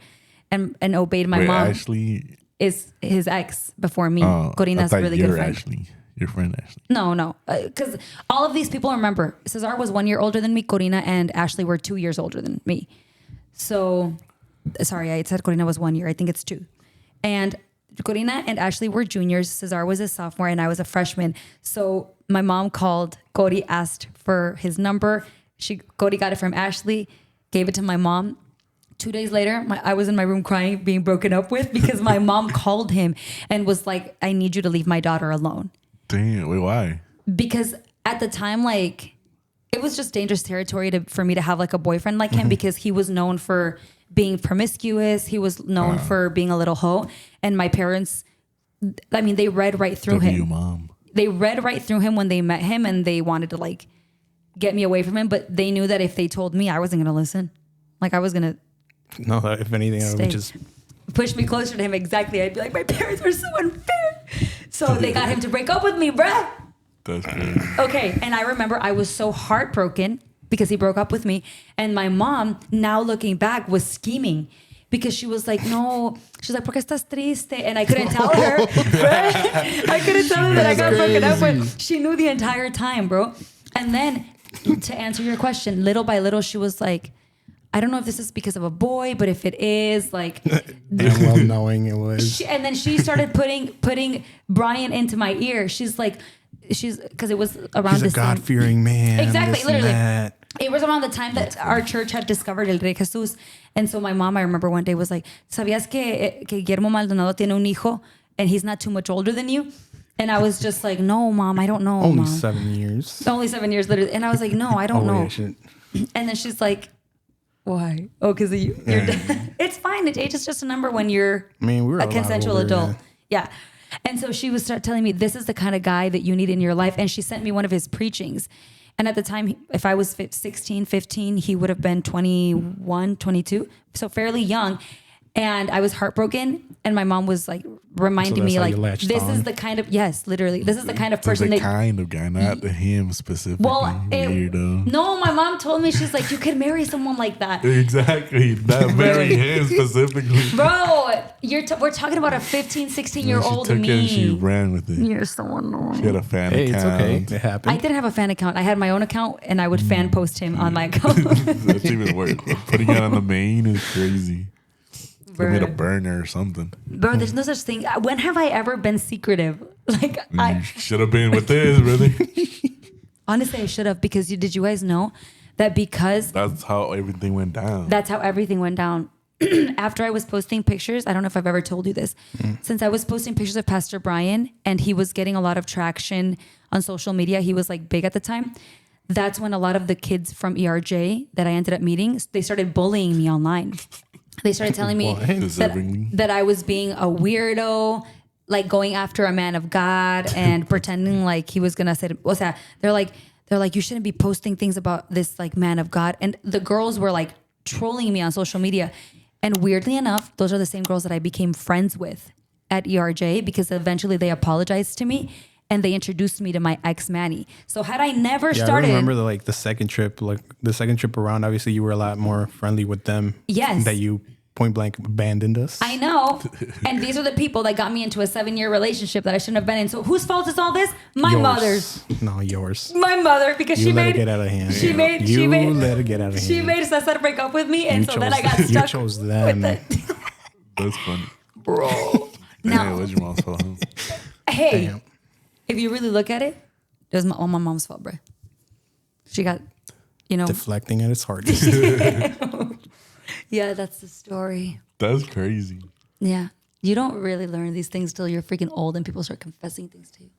and obeyed my Wait, mom. Ashley Is his ex before me. I Corina's thought really you're good friend. Ashley. Your friend Ashley. No, because all of these people remember Cesar was 1 year older than me. Corina and Ashley were 2 years older than me. So, sorry, I said Corina was 1 year. I think it's 2. And Corina and Ashley were juniors. Cesar was a sophomore and I was a freshman. So my mom called Cody, asked for his number. Cody got it from Ashley, gave it to my mom. 2 days later, I was in my room crying, being broken up with because my mom called him and was like, "I need you to leave my daughter alone." Damn, wait, why? Because at the time, like, it was just dangerous territory for me to have like a boyfriend like him because he was known for being promiscuous. He was known for being a little hoe. And my parents, I mean, they read right through him. Mom. They read right through him when they met him and they wanted to like get me away from him. But they knew that if they told me, I wasn't going to listen. Like I was going to. No, if anything, I would just push me closer to him. Exactly. I'd be like, my parents are so unfair. So they got him to break up with me, bruh. That's crazy. Okay. And I remember I was so heartbroken because he broke up with me. And my mom, now looking back, was scheming because she was like, no. She's like, ¿por qué estás triste? And I couldn't tell her. Right? I couldn't tell her that I got broken up with. She knew the entire time, bro. And then to answer your question, little by little, she was like, I don't know if this is because of a boy, but if it is, like, damn well knowing it was. And then she started putting Brian into my ear. She's because it was around He's a God-fearing man. Exactly, literally. That. It was around the time that our church had discovered El Rey Jesus, and so my mom, I remember one day was like, "¿Sabías que Guillermo Maldonado tiene un hijo, and he's not too much older than you?" And I was just like, "No, Mom, I don't know." Only Mom. 7 years. Only 7 years later, and I was like, "No, I don't know." And then she's like, "Why?" Oh, because you're it's fine. Age is just a number when you're we were a consensual older, adult. Yeah. And so she would start telling me, this is the kind of guy that you need in your life. And she sent me one of his preachings. And at the time, if I was 16, 15, he would have been 21, 22. So fairly young. And I was heartbroken, and my mom was like reminding that's me, how like, you latched this on. is the kind of, yes, literally, this is the kind of So person the that, kind of guy, not him specifically. Weirdo. no, my mom told me, she's like, you could marry someone like that. Exactly. Not marry him specifically. Bro, we're talking about a 15, 16-year-old She took me. it and she ran with it. You're so annoying. She had a fan Hey, it's account. okay. It I happened. didn't have a fan account. I had my own account, and I would fan post him on my account. That's even worse. Putting it on the main is crazy. They made a Bro, burner or something. there's no such thing. When have I ever been secretive? Like, You should have been with this, brother. honestly, I should have, because did you guys know that because That's how everything went down. that's how everything went down? After I was posting pictures, I don't know if I've ever told you this, since I was posting pictures of Pastor Brian and he was getting a lot of traction on social media, he was like big at the time. That's when a lot of the kids from ERJ that I ended up meeting, they started bullying me online. They started telling me Deservingly. that I was being a weirdo, like going after a man of God and pretending like he was gonna say, what's that? They're like, you shouldn't be posting things about this like man of God. And the girls were like trolling me on social media. And weirdly enough, those are the same girls that I became friends with at ERJ, because eventually they apologized to me and they introduced me to my ex Manny. So had I never Yeah, started, I remember the second trip, around. Obviously, you were a lot more friendly with them. Yes. That you point blank abandoned us. I know. And these are the people that got me into a 7-year relationship that I shouldn't have been in. So whose fault is all this? My Yours. mother's. No, yours. My mother, because You she let made it get out of hand. She made You she made let it get out of She hand. made Cesar break up with me, and You so then I chose- got you stuck chose with them. it. That's funny. Bro. Yeah, Now, it was your mom's fault. Huh? hey, Damn. if you really look at it, it was all my mom's fault, bro. She got, Deflecting at its hardest. yeah, that's the story. That's crazy. Yeah. You don't really learn these things till you're freaking old and people start confessing things to you.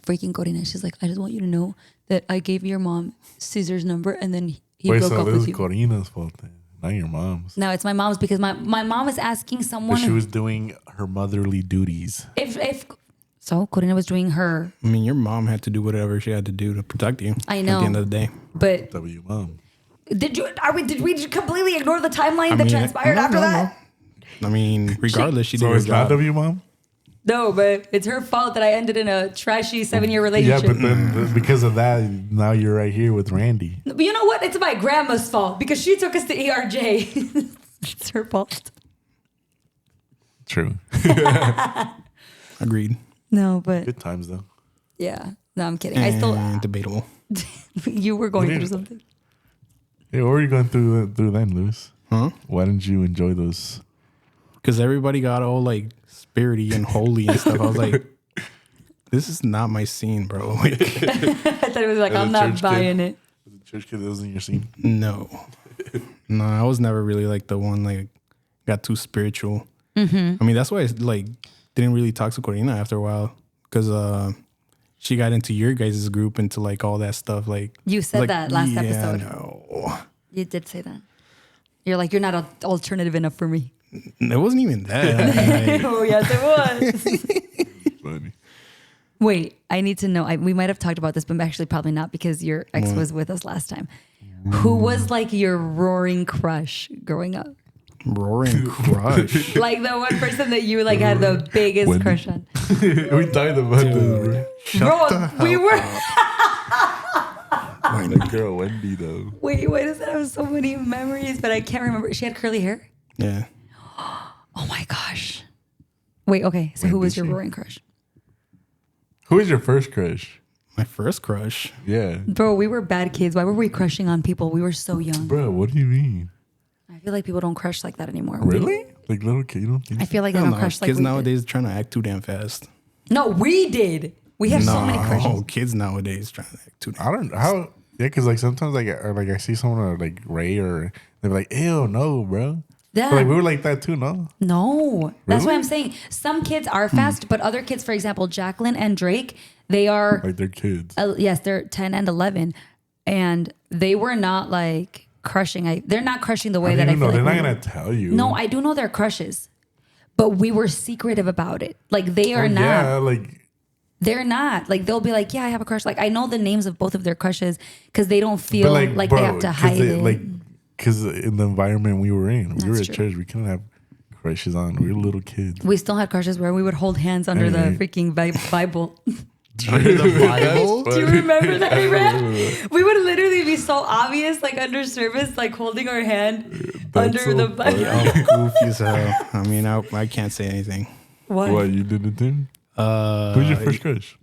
Freaking Corina, she's like, I just want you to know that I gave your mom Caesar's number and then he Wait, broke so up this with is you. Corina's fault then, not your mom's. No, it's my mom's, because my mom is asking someone But she was doing her motherly duties. if so Corina was doing her, I mean, your mom had to do whatever she had to do to protect you. I know. At the end of the day. but W mom. did we completely ignore the timeline that mean, transpired no, after no, that? I mean, regardless, she did So her it's not job. W mom? No, but it's her fault that I ended in a trashy 7-year Yeah, relationship. but then because of that, now you're right here with Randy. But you know what? It's my grandma's fault because she took us to ERJ. It's her fault. True. Agreed. No, but Good times though. yeah. No, I'm kidding. I still, And debatable. you were going Yeah. through something. Hey, what were you going through then, Lewis? Huh? Why didn't you enjoy those? Because everybody got all like spirity and holy and stuff. I was like, this is not my scene, bro. Like, I thought it was like, As a I'm not church buying kid? it. Was the church kid that was in your scene? no. No, I was never really like the one like got too spiritual. I mean, that's why I like didn't really talk to Corina after a while, because she got into your guys' group, into like all that stuff. Like You said like, that last yeah, episode. No. You did say that. You're like, you're not alternative enough for me. It wasn't even that. I mean, like, Oh, yes, it was. Funny. Wait, I need to know. We might have talked about this, but actually probably not, because your ex was with us last time. Who was like your roaring crush growing up? roaring crush. Like the one person that you like had the biggest Wendy. crush on. We talked about this, bro. Bro, we were. That girl Wendy though. Wait, why does that have so many memories? But I can't remember. She had curly hair. Yeah. Oh my gosh. Wait, okay. So who was your roaring crush? Who was your first crush? My first crush. Yeah. Bro, we were bad kids. Why were we crushing on people? We were so young. Bro, what do you mean? I feel like people don't crush like that anymore. Really? Like little kid, you don't think I feel like they I don't don't know. crush like Kids we did. nowadays trying to act too damn fast. No, we did. We have so many crushes. Kids nowadays trying to act too damn I don't how yeah, cause like sometimes I see someone like Ray or they're like, ew, no, bro. Yeah. But like we were like that too, no? No, that's what Really? I'm saying. Some kids are fast, but other kids, for example, Jacqueline and Drake, they are, Like they're kids. yes, they're 10 and 11. And they were not like crushing. They're not crushing the way that I feel they're like not we gonna were. tell you. No, I do know they're crushes, but we were secretive about it. Like they are not. Yeah, like They're not. Like they'll be like, yeah, I have a crush. Like I know the names of both of their crushes because they don't feel like bro, they have to hide it. Like, because in the environment we were in, we were That's at true. church. We couldn't have crushes on. We were little kids. We still had crushes where we would hold hands under the Right. freaking Bible. Under the Bible? Do you remember that, Ray? We would literally be so obvious, like under service, like holding our hand under so the funny. Bible. Goofy as hell. I mean, I can't say anything. What? What, you did it too? Who's your first crush?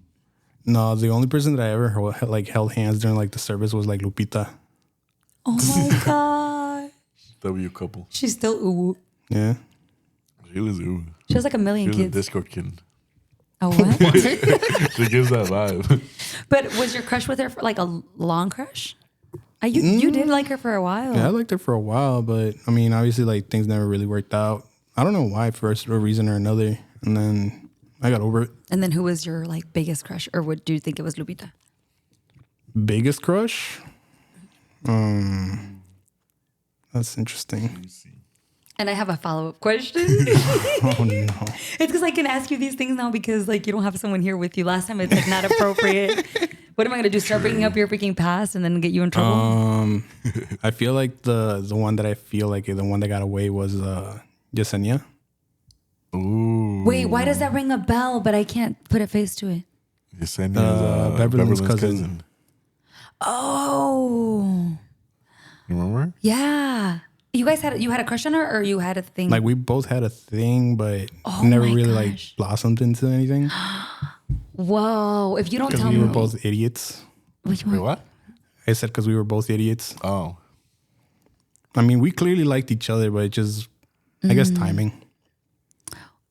No, the only person that I ever held hands during like the service was like Lupita. Oh my god. W couple. She's still ooh. Yeah. She was ooh. She has like a She million was a kids. disco kid. Oh what? She gives that vibe. But was your crush with her for like a long crush? You did like her for a while. Yeah, I liked her for a while, but I mean, obviously, like things never really worked out. I don't know why, for a reason or another, and then I got over it. And then who was your like biggest crush, or would do you think it was Lupita? Biggest crush? That's interesting. And I have a follow-up question. Oh no. It's because I can ask you these things now because like you don't have someone here with you. Last time it's like not appropriate. What am I gonna do? Start bringing up your freaking past and then get you in trouble? I feel like the one that I feel like the one that got away was Yesenia. Ooh. Wait, why does that ring a bell? But I can't put a face to it. Yesenia's Beverly's cousin. Oh, You remember? yeah. You guys had a crush on her, or you had a thing? Like we both had a thing, but Oh never my really gosh. like blossomed into anything Whoa! If you don't because tell we me, were both idiots. Which Wait, one? what? I said because we were both idiots. Oh. I mean, we clearly liked each other, but it just, I guess, timing.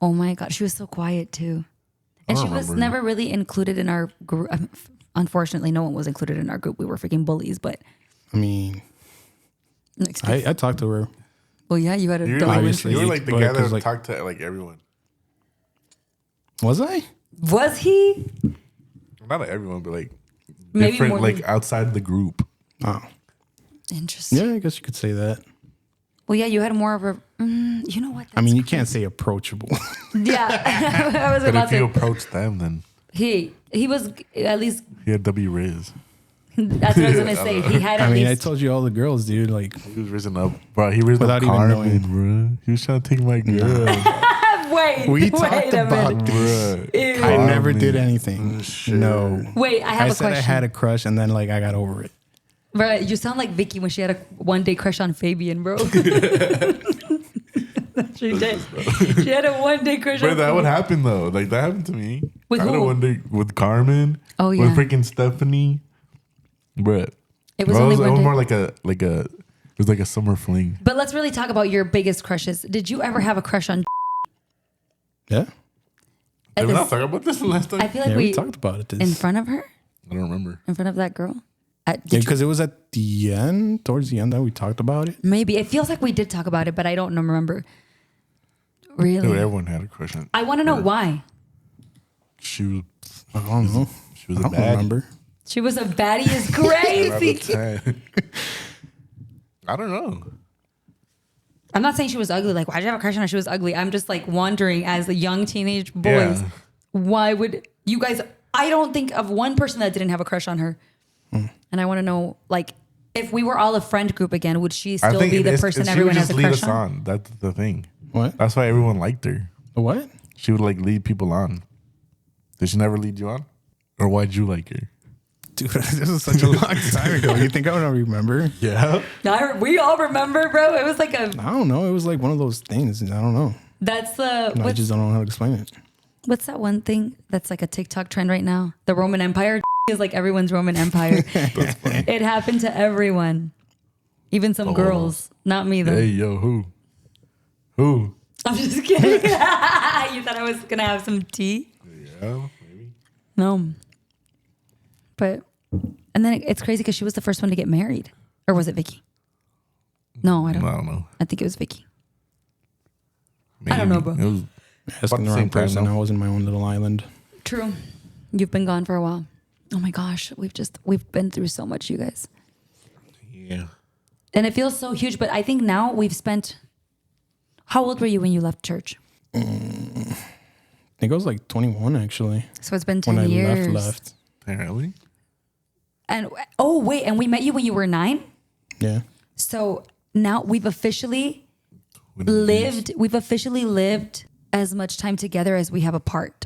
Oh my god, she was so quiet too, and I she was remember. never really included in our group. Unfortunately, no one was included in our group. We were freaking bullies, but I mean, I talked to her. well, yeah, you had a You were, dog. like, Obviously, you were like the but guy that 'cause, like- talked to like everyone. Was I? Was he? Not like everyone, but like Maybe different, more like than- outside the group. Oh, Interesting. yeah. I guess you could say that. Well, yeah, you had more of a. You know what? I mean, you can't say approachable. Yeah, I was But about if you to. approach them, then He was at least. he had W Riz. That's what I was gonna say. He had at I mean, I least. told you all the girls, dude. Like, He was risen up, bro. He risen Without up even Carmen, bro. He was trying to take my girl, Wait, we wait talked a about minute. bro. Ew. I never Carmen. did anything. Sure. No. Wait, I have I a said question. I had a crush, and then like I got over it. Bro, you sound like Vicky when she had a one-day crush on Fabian, bro. She did. She had a one-day crush Bro, on that Fabian. would happen though. Like that happened to me. With I had who? a one day with Carmen. Oh, yeah. With freaking Stephanie. Bro. It was Bro, only it one was day. more like it was like a summer fling. But let's really talk about your biggest crushes. Did you ever have a crush on? Yeah. Did we this- not talk about this last time? I feel like Yeah, we we talked about it. in front of her, I don't remember. in front of that girl. Did you- Because it was at the end, towards the end, that we talked about it. maybe it feels like we did talk about it, but I don't remember. Really, Dude, everyone had a crush on. I want to know why. She was. I don't know. She was I a don't bad. remember. She was a baddie is crazy. I don't know. I'm not saying she was ugly. Like, why'd you have a crush on her? She was ugly. I'm just like wondering, as the young teenage boys, Yeah. why would you guys? I don't think of one person that didn't have a crush on her. And I want to know, like, if we were all a friend group again, would she still be the person she everyone would has just a lead crush us on? on. That's the thing. What? That's why everyone liked her. What? She would like lead people on. Did she never lead you on? Or why'd you like her? Dude, this is such a long time ago. You think I would remember? Yeah. We all remember, bro. It was like a. I don't know. It was like one of those things. I don't know. That's the. I just don't know how to explain it. What's that one thing that's like a TikTok trend right now? The Roman Empire is like everyone's Roman Empire. It happened to everyone, even some girls. Not me though. Hey, yo, who? Who? I'm just kidding. You thought I was gonna have some tea? Yeah, maybe. No. But and then it's crazy because she was the first one to get married, or was it Vicky? No, I don't. I don't know. I think it was Vicky. Maybe. I don't know, bro. It was Asking the the wrong same time, person. though. I was in my own little island. True. You've been gone for a while. Oh my gosh, we've been through so much, you guys. yeah. And it feels so huge, but I think now we've spent. How old were you when you left church? I think I was like 21 actually. So it's been 10 When I years. left. Apparently. And oh wait, and we met you when you were 9. Yeah. So now we've officially lived as much time together as we have apart.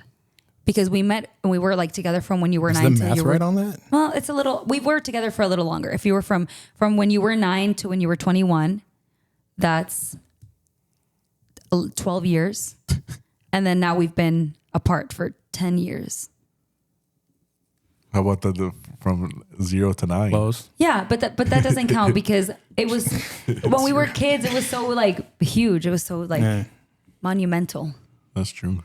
Because we met and we were like together from when you were 9 the to math you were right on that? Well, it's a little. We were together for a little longer. If you were from when you were 9 to when you were 21, that's 12 years, and then now we've been apart for 10 years. How about the from 0 to 9? Close. Yeah, but that doesn't count because it was when we were kids. It was so like huge. It was so like monumental. That's true.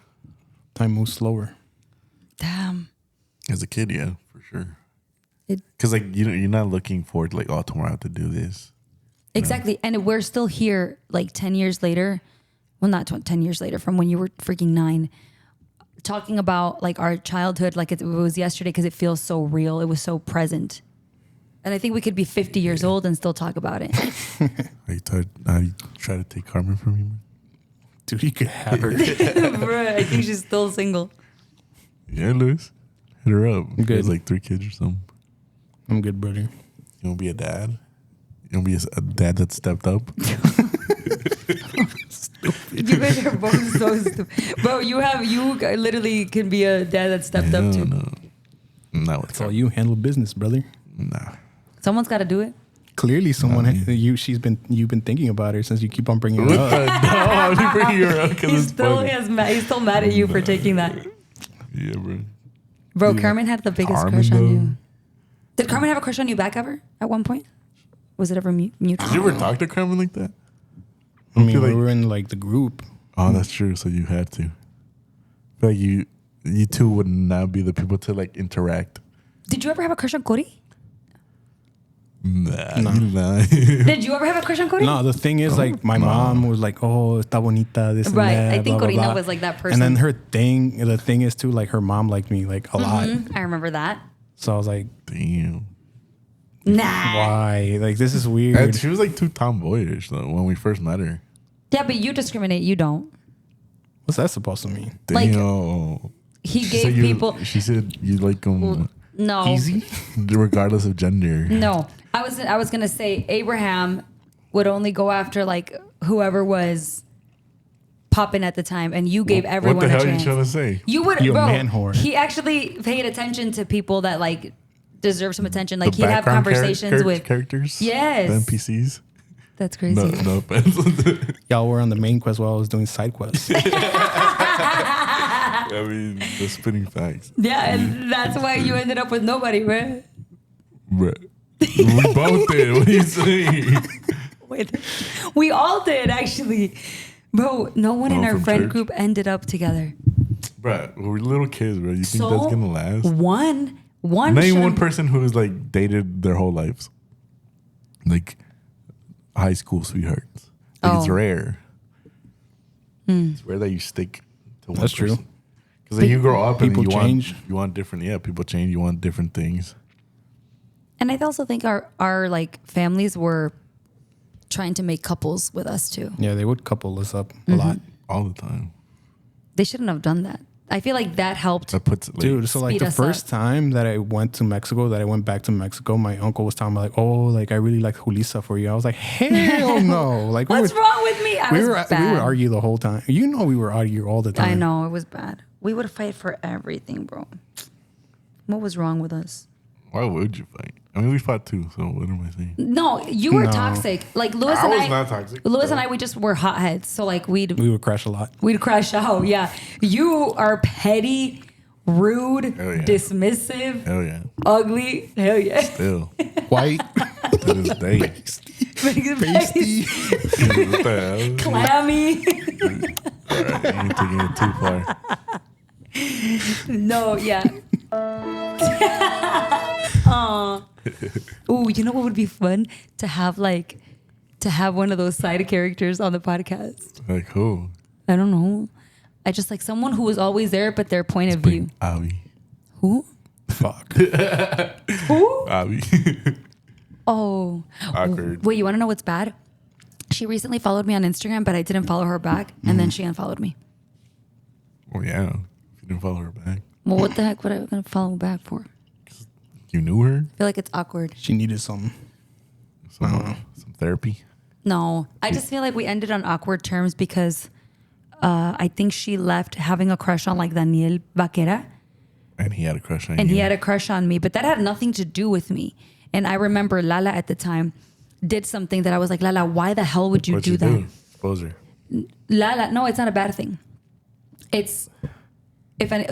Time moves slower. Damn. As a kid, yeah, for sure. It- Because like you're not looking forward to like, oh, tomorrow I have to do this. Exactly. And we're still here like 10 years later. Well, not 10 years later from when you were freaking 9, talking about like our childhood like it was yesterday because it feels so real. It was so present. And I think we could be 50 years old and still talk about it. I try to take Carmen from you. Dude, you could have her. Bruh, I think she's still single. Yeah, Luis. Hit her up. She Good. has like 3 kids or something. I'm good, brother. You want to be a dad? You want to be a dad that stepped up? You guys are both so stupid. Bro, you literally can be a dad that stepped up too. No, That's all you handle business, brother. Nah. Someone's got to do it. Clearly, you've been thinking about her since you keep on bringing it up. No, I'm bringing her up because He's it's funny. he's still mad at you for taking that. Yeah, bro. Bro, Carmen had the biggest Carmen, crush on though. you. Did Carmen have a crush on you back ever at one point? Was it ever mutual? Did you ever talk to Carmen like that? I mean, feel we like- were in like the group. Oh, that's true. So you had to. I feel like you two would not be the people to like interact. Did you ever have a crush on Cody? Nah, No. you lying. Did you ever have a crush on Cody? No, the thing is, like, my mom was like, "Oh, está bonita," this and Right. that. I think blah, blah, Corina blah. was like that person. And then the thing is too, like, her mom liked me like a lot. I remember that. So I was like, Damn. Nah. "Why? Like, this is weird." And she was like too tomboyish though when we first met her. Yeah, but you discriminate. You don't. What's that supposed to mean? Like, Damn. He She gave said you- people. She said you like them No. Easy. regardless of gender. No. I was gonna say Abraham would only go after like whoever was popping at the time, and you gave everyone What the hell a are you chance. trying to say? You would, You a bro. man whore. He actually paid attention to people that like deserve some attention. Like The he'd have background conversations with. characters. Yes. The NPCs. That's crazy. No offense. Y'all were on the main quest while I was doing side quests. I mean, the spinning facts. Yeah, and that's why you ended up with nobody, right? But we both did. What are you saying? Wait, we all did actually, bro. No one in Oh, our from friend church? group ended up together. Bro, we're little kids, bro. You think So that's gonna last? one Name should've- one person who's like dated their whole lives. Like high school sweethearts. Like it's Oh. rare. It's rare that you stick to one That's true. Because then you grow up and People you change. want different. Yeah, people change. You want different things. And I also think our like families were trying to make couples with us too. Yeah, they would couple us up Mm-hmm. a lot. All the time. They shouldn't have done that. I feel like that helped. That puts like, Dude, so like Speed the us first up. time that I went back to Mexico, my uncle was telling me like, "Oh, like I really like Julissa for you." I was like, "Hell no!" Like What's wrong with me? I we was were bad. we would argue the whole time. You know, we were argue all the time. I know it was bad. We would fight for everything, bro. What was wrong with us? why would you fight? I mean, we fought too. So what am I saying? No, you were No. toxic. Like Lewis I and was I. not toxic. Lewis and I, we just were hotheads. So like We would crash a lot. we'd crash out. Yeah, you are petty, rude, Hell yeah. dismissive, Hell yeah. ugly. Hell yeah. Still White, to this day. pasty. What the hell? Clammy. All right, I ain't taking it too far. No, yeah. Ooh, you know what would be fun to have one of those side characters on the podcast. Like who? I don't know. I just like someone who was always there, but their point of view. Abby. Who? Fuck. Who? Abby. Oh. Awkward. Wait, you want to know what's bad? She recently followed me on Instagram, but I didn't follow her back, and then she unfollowed me. Well, yeah. If you didn't follow her back, Well, what the heck would I gonna follow back for? you knew her. I feel like it's awkward. She needed some. Some therapy. No, I just feel like we ended on awkward terms because I think she left having a crush on like Daniel Vaquera. And he had a crush on And you. he had a crush on me, but that had nothing to do with me. And I remember Lala at the time did something that I was like, Lala, why the hell would you What'd do you that? do? Expose her. Lala, no, it's not a bad thing. It's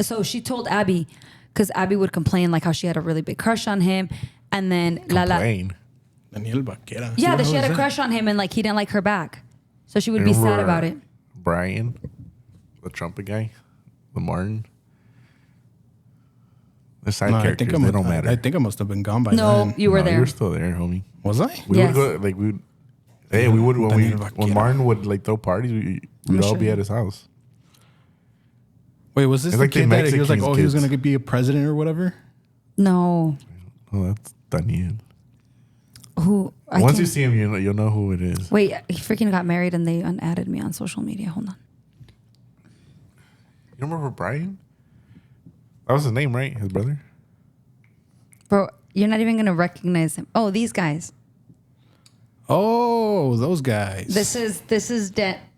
so she told Abby, because Abby would complain like how she had a really big crush on him, and then Lala, Complain. Daniel Vaquera. yeah, that she had a crush on him and like he didn't like her back, so she would be sad Remember about it. Brian, the trumpet guy, the Martin. The side No, characters, they don't matter. I think I must have been gone by No, then. you were No, there. You were still there, homie. Was I? We Yes. would go like we would. Hey, we would Daniel when Vaquera. Martin would like throw parties. We'd all sure. be at his house. Wait, was this It's the like the kid that he was like, Mexican oh, he was kids. going to be a president or whatever? No, Oh, that's Daniel. who? I Once can't- you see him, you'll know who it is. Wait, he freaking got married and they unadded me on social media. Hold on. You remember Brian? That was his name, right? His brother. Bro, you're not even gonna recognize him. Oh, these guys. Oh, those guys. This is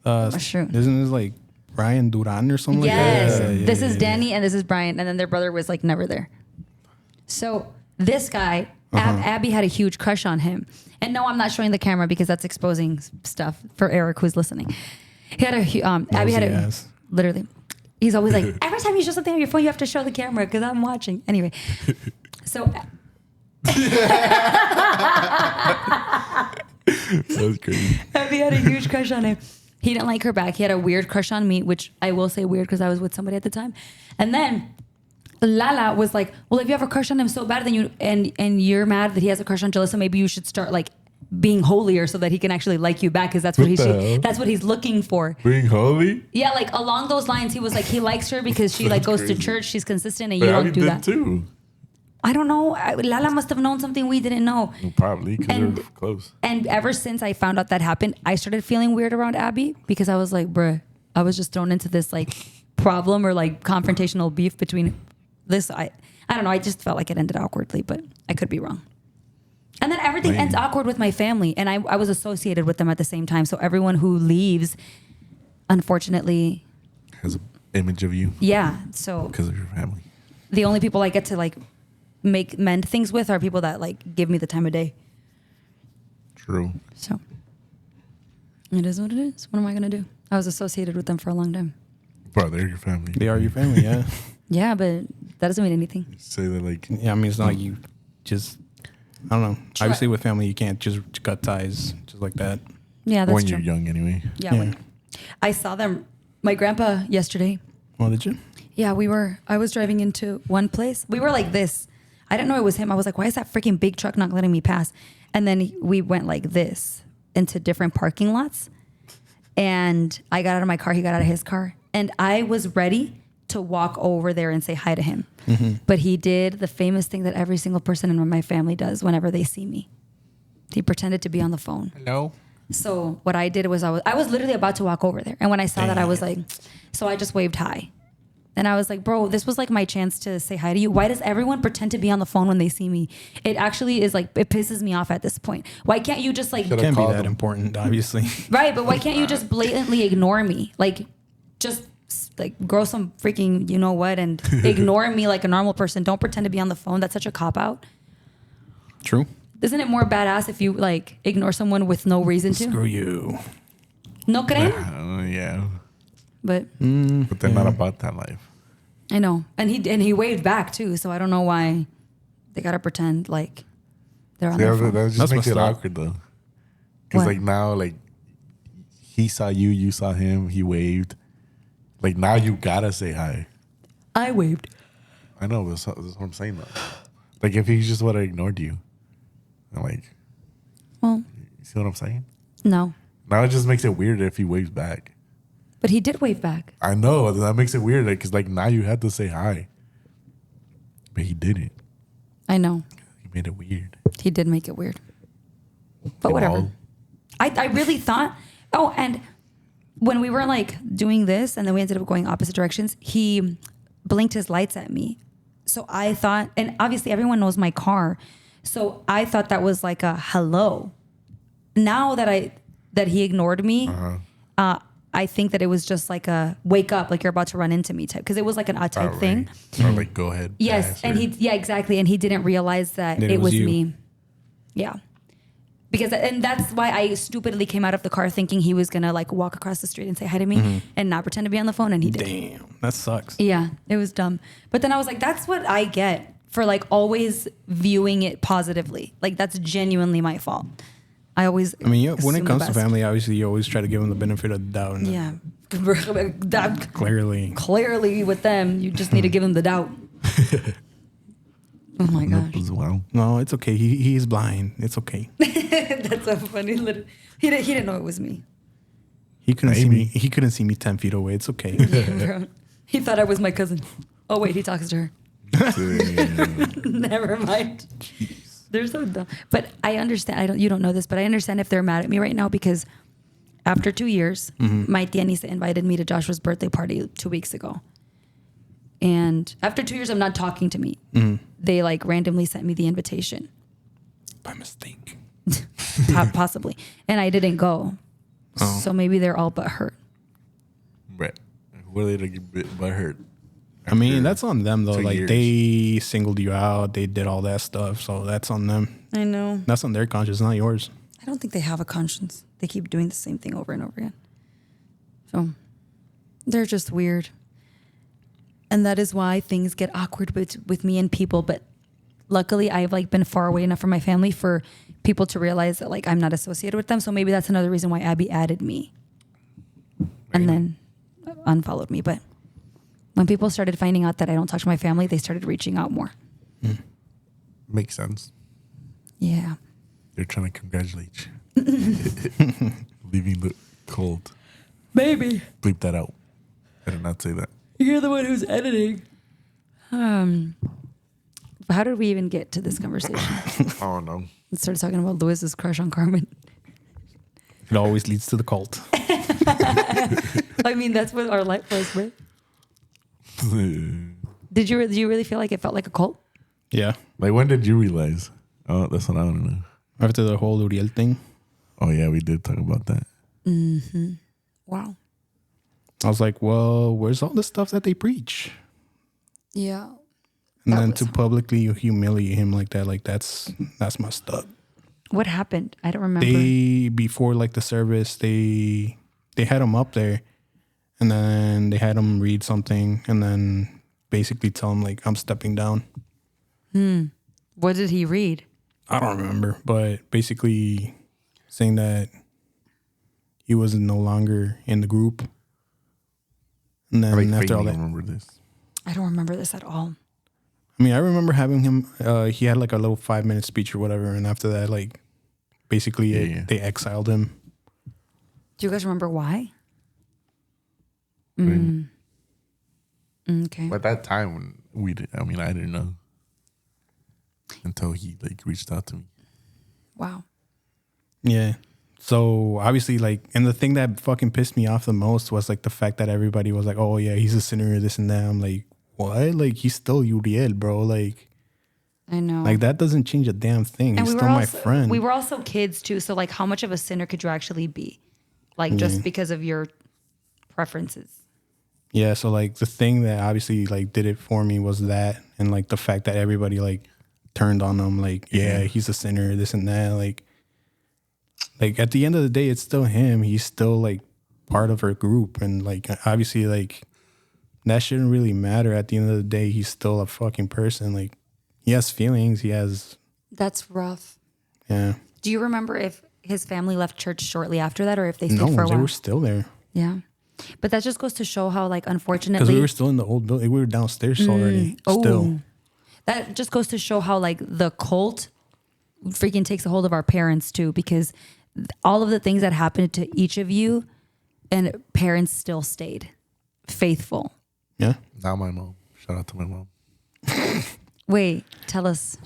mushroom. Isn't this like Brian Duran or something Yes, like that? this is Danny and this is Brian, and then their brother was like never there. So this guy, Abby had a huge crush on him, and no, I'm not showing the camera because that's exposing stuff for Eric who's listening. He had a Abby had a ass. literally. He's always like, every time you show something on your phone, you have to show the camera because I'm watching. Anyway, so That was crazy. Abby had a huge crush on him. He didn't like her back. He had a weird crush on me, which I will say weird because I was with somebody at the time. And then Lala was like, well, if you have a crush on him so bad, then you and you're mad that he has a crush on Julissa, maybe you should start like being holier so that he can actually like you back because that's what What the hell? that's what he's looking for. Being holy. Yeah, like along those lines, he was like, he likes her because she like goes crazy. to church, she's consistent, and But you Abby don't do did that. too. I don't know. Lala must have known something we didn't know. Probably because And- they're close. And ever since I found out that happened, I started feeling weird around Abby because I was like, bruh, I was just thrown into this like problem or like confrontational beef between this. I don't know. I just felt like it ended awkwardly, but I could be wrong. And then everything Man. ends awkward with my family. And I was associated with them at the same time. So everyone who leaves, unfortunately, Has an image of you yeah. So because of your family. the only people I get to like mend things with are people that like give me the time of day. True. So it is what it is. What am I going to do? I was associated with them for a long time. Bro, they're your family. They are your family, yeah. Yeah, but that doesn't mean anything. Say that like Yeah, I mean, it's not like you just, I don't know. Obviously, with family, you can't just cut ties just like that. Yeah, that's when true. you're young anyway. Yeah, Yeah. when I saw them, my grandpa yesterday. Well, did you? Yeah, I was driving into one place. We were like this. I didn't know it was him. I was like, why is that freaking big truck not letting me pass? And then we went like this into different parking lots. And I got out of my car. He got out of his car. And I was ready to walk over there and say hi to him. But he did the famous thing that every single person in my family does whenever they see me. He pretended to be on the phone. Hello. So what I did was I was literally about to walk over there. And when I saw that, I was like, so I just waved hi. And I was like, bro, this was like my chance to say hi to you. Why does everyone pretend to be on the phone when they see me? It actually is like, it pisses me off at this point. Why can't you just like, Should've Can't be called that them. important, obviously. right, but why can't you just blatantly ignore me? Like, just like grow some freaking, you know what, and ignore me like a normal person. Don't pretend to be on the phone. That's such a cop out. True. Isn't it more badass if you like ignore someone with no reason to? Screw you. No creen? Yeah. But But they're not about that life. I know. And he waved back too, so I don't know why they gotta pretend like they're on Yeah, their phone. that just That's makes it messed up. awkward though. Because What? like now, like he saw you, you saw him, he waved. Like now you gotta say hi. I waved. I know, but that's what I'm saying though. Like if he just would have ignored you, I'm like, Well, you see what I'm saying? no. Now it just makes it weird if he waves back. But he did wave back. I know that makes it weird because like now you had to say hi, but he didn't. I know. He made it weird. He did make it weird. But whatever. Well, I really thought, oh, and when we were like doing this and then we ended up going opposite directions, he blinked his lights at me. So I thought, and obviously everyone knows my car. So I thought that was like a hello. Now that that he ignored me. I think that it was just like a wake up, like you're about to run into me type, because it was like an type thing. Or like go ahead. Yes, and exactly, and he didn't realize that it was me. Yeah, because and that's why I stupidly came out of the car thinking he was gonna like walk across the street and say hi to me and not pretend to be on the phone, and he did. Damn, that sucks. Yeah, it was dumb. But then I was like, that's what I get for like always viewing it positively. Like that's genuinely my fault. I mean, yeah, when it comes to family, obviously you always try to give them the benefit of the doubt. And yeah. Clearly with them, you just need to give them the doubt. Oh my gosh. Wow. No, it's okay. He's blind. It's okay. That's so funny. He didn't know it was me. He couldn't see me. He couldn't see me 10 feet away. It's okay. Yeah, bro. He thought I was my cousin. Oh wait, he talks to her. Never mind. Jeez. They're so dumb. But I understand. You don't know this, but I understand if they're mad at me right now because after 2 years, my tia Nisa invited me to Joshua's birthday party 2 weeks ago. And after 2 years of not talking to me, they like randomly sent me the invitation. By mistake. Possibly. And I didn't go. Oh. So maybe they're all but hurt. Right. Were they to get but hurt? I mean, that's on them though. Like years. They singled you out. They did all that stuff. So that's on them. I know. That's on their conscience, not yours. I don't think they have a conscience. They keep doing the same thing over and over again. So they're just weird. And that is why things get awkward with me and people. But luckily, I've like been far away enough from my family for people to realize that like I'm not associated with them. So maybe that's another reason why Abby added me and then unfollowed me. But when people started finding out that I don't talk to my family, they started reaching out more. Makes sense. Yeah. They're trying to congratulate you. Leaving the cold. Maybe. Bleep that out. I did not say that. You're the one who's editing. How did we even get to this conversation? Oh, no. Let's start talking about Lewis's crush on Carmen. It always leads to the cult. I mean, that's what our life was, right? Did you really feel like it felt like a cult? Yeah. Like, when did you realize? Oh, that's what I want to know. After the whole Uriel thing. Oh, yeah, we did talk about that. Mm-hmm. Wow. I was like, well, where's all the stuff that they preach? Yeah. And then to publicly humiliate him like that, like that's messed up. What happened? I don't remember. Before like the service, they had him up there and then they had him read something and then basically tell him like, I'm stepping down. What did he read? I don't remember, but basically saying that he was no longer in the group. And then after all that, remember this. I don't remember this at all. I mean, I remember having him. He had like a little 5-minute speech or whatever, and after that, like, basically they exiled him. Do you guys remember why? Okay. At that time, when I didn't know until he like reached out to me. Wow. Yeah. So obviously, like, and the thing that fucking pissed me off the most was like the fact that everybody was like, "Oh yeah, he's a sinner, this and that." I'm like, what? Like, he's still Uriel, bro. Like, I know. Like, that doesn't change a damn thing. And he's still my friend. We were also kids too, so like, how much of a sinner could you actually be? Like, just because of your preferences. Yeah. So like, the thing that obviously like did it for me was that, and like the fact that everybody like turned on him, like, yeah, he's a sinner, this and that, like at the end of the day, it's still him. He's still like part of our group. And like, obviously, like, that shouldn't really matter. At the end of the day, he's still a fucking person. Like, he has feelings. That's rough. Yeah. Do you remember if his family left church shortly after that or if they stayed for a while? No, they were still there. Yeah. But that just goes to show how, like, unfortunately. Because we were still in the old building. We were downstairs already. Still. That just goes to show how, like, the cult freaking takes a hold of our parents too, because all of the things that happened to each of you and parents still stayed faithful. Yeah. Not my mom. Shout out to my mom. Wait, tell us.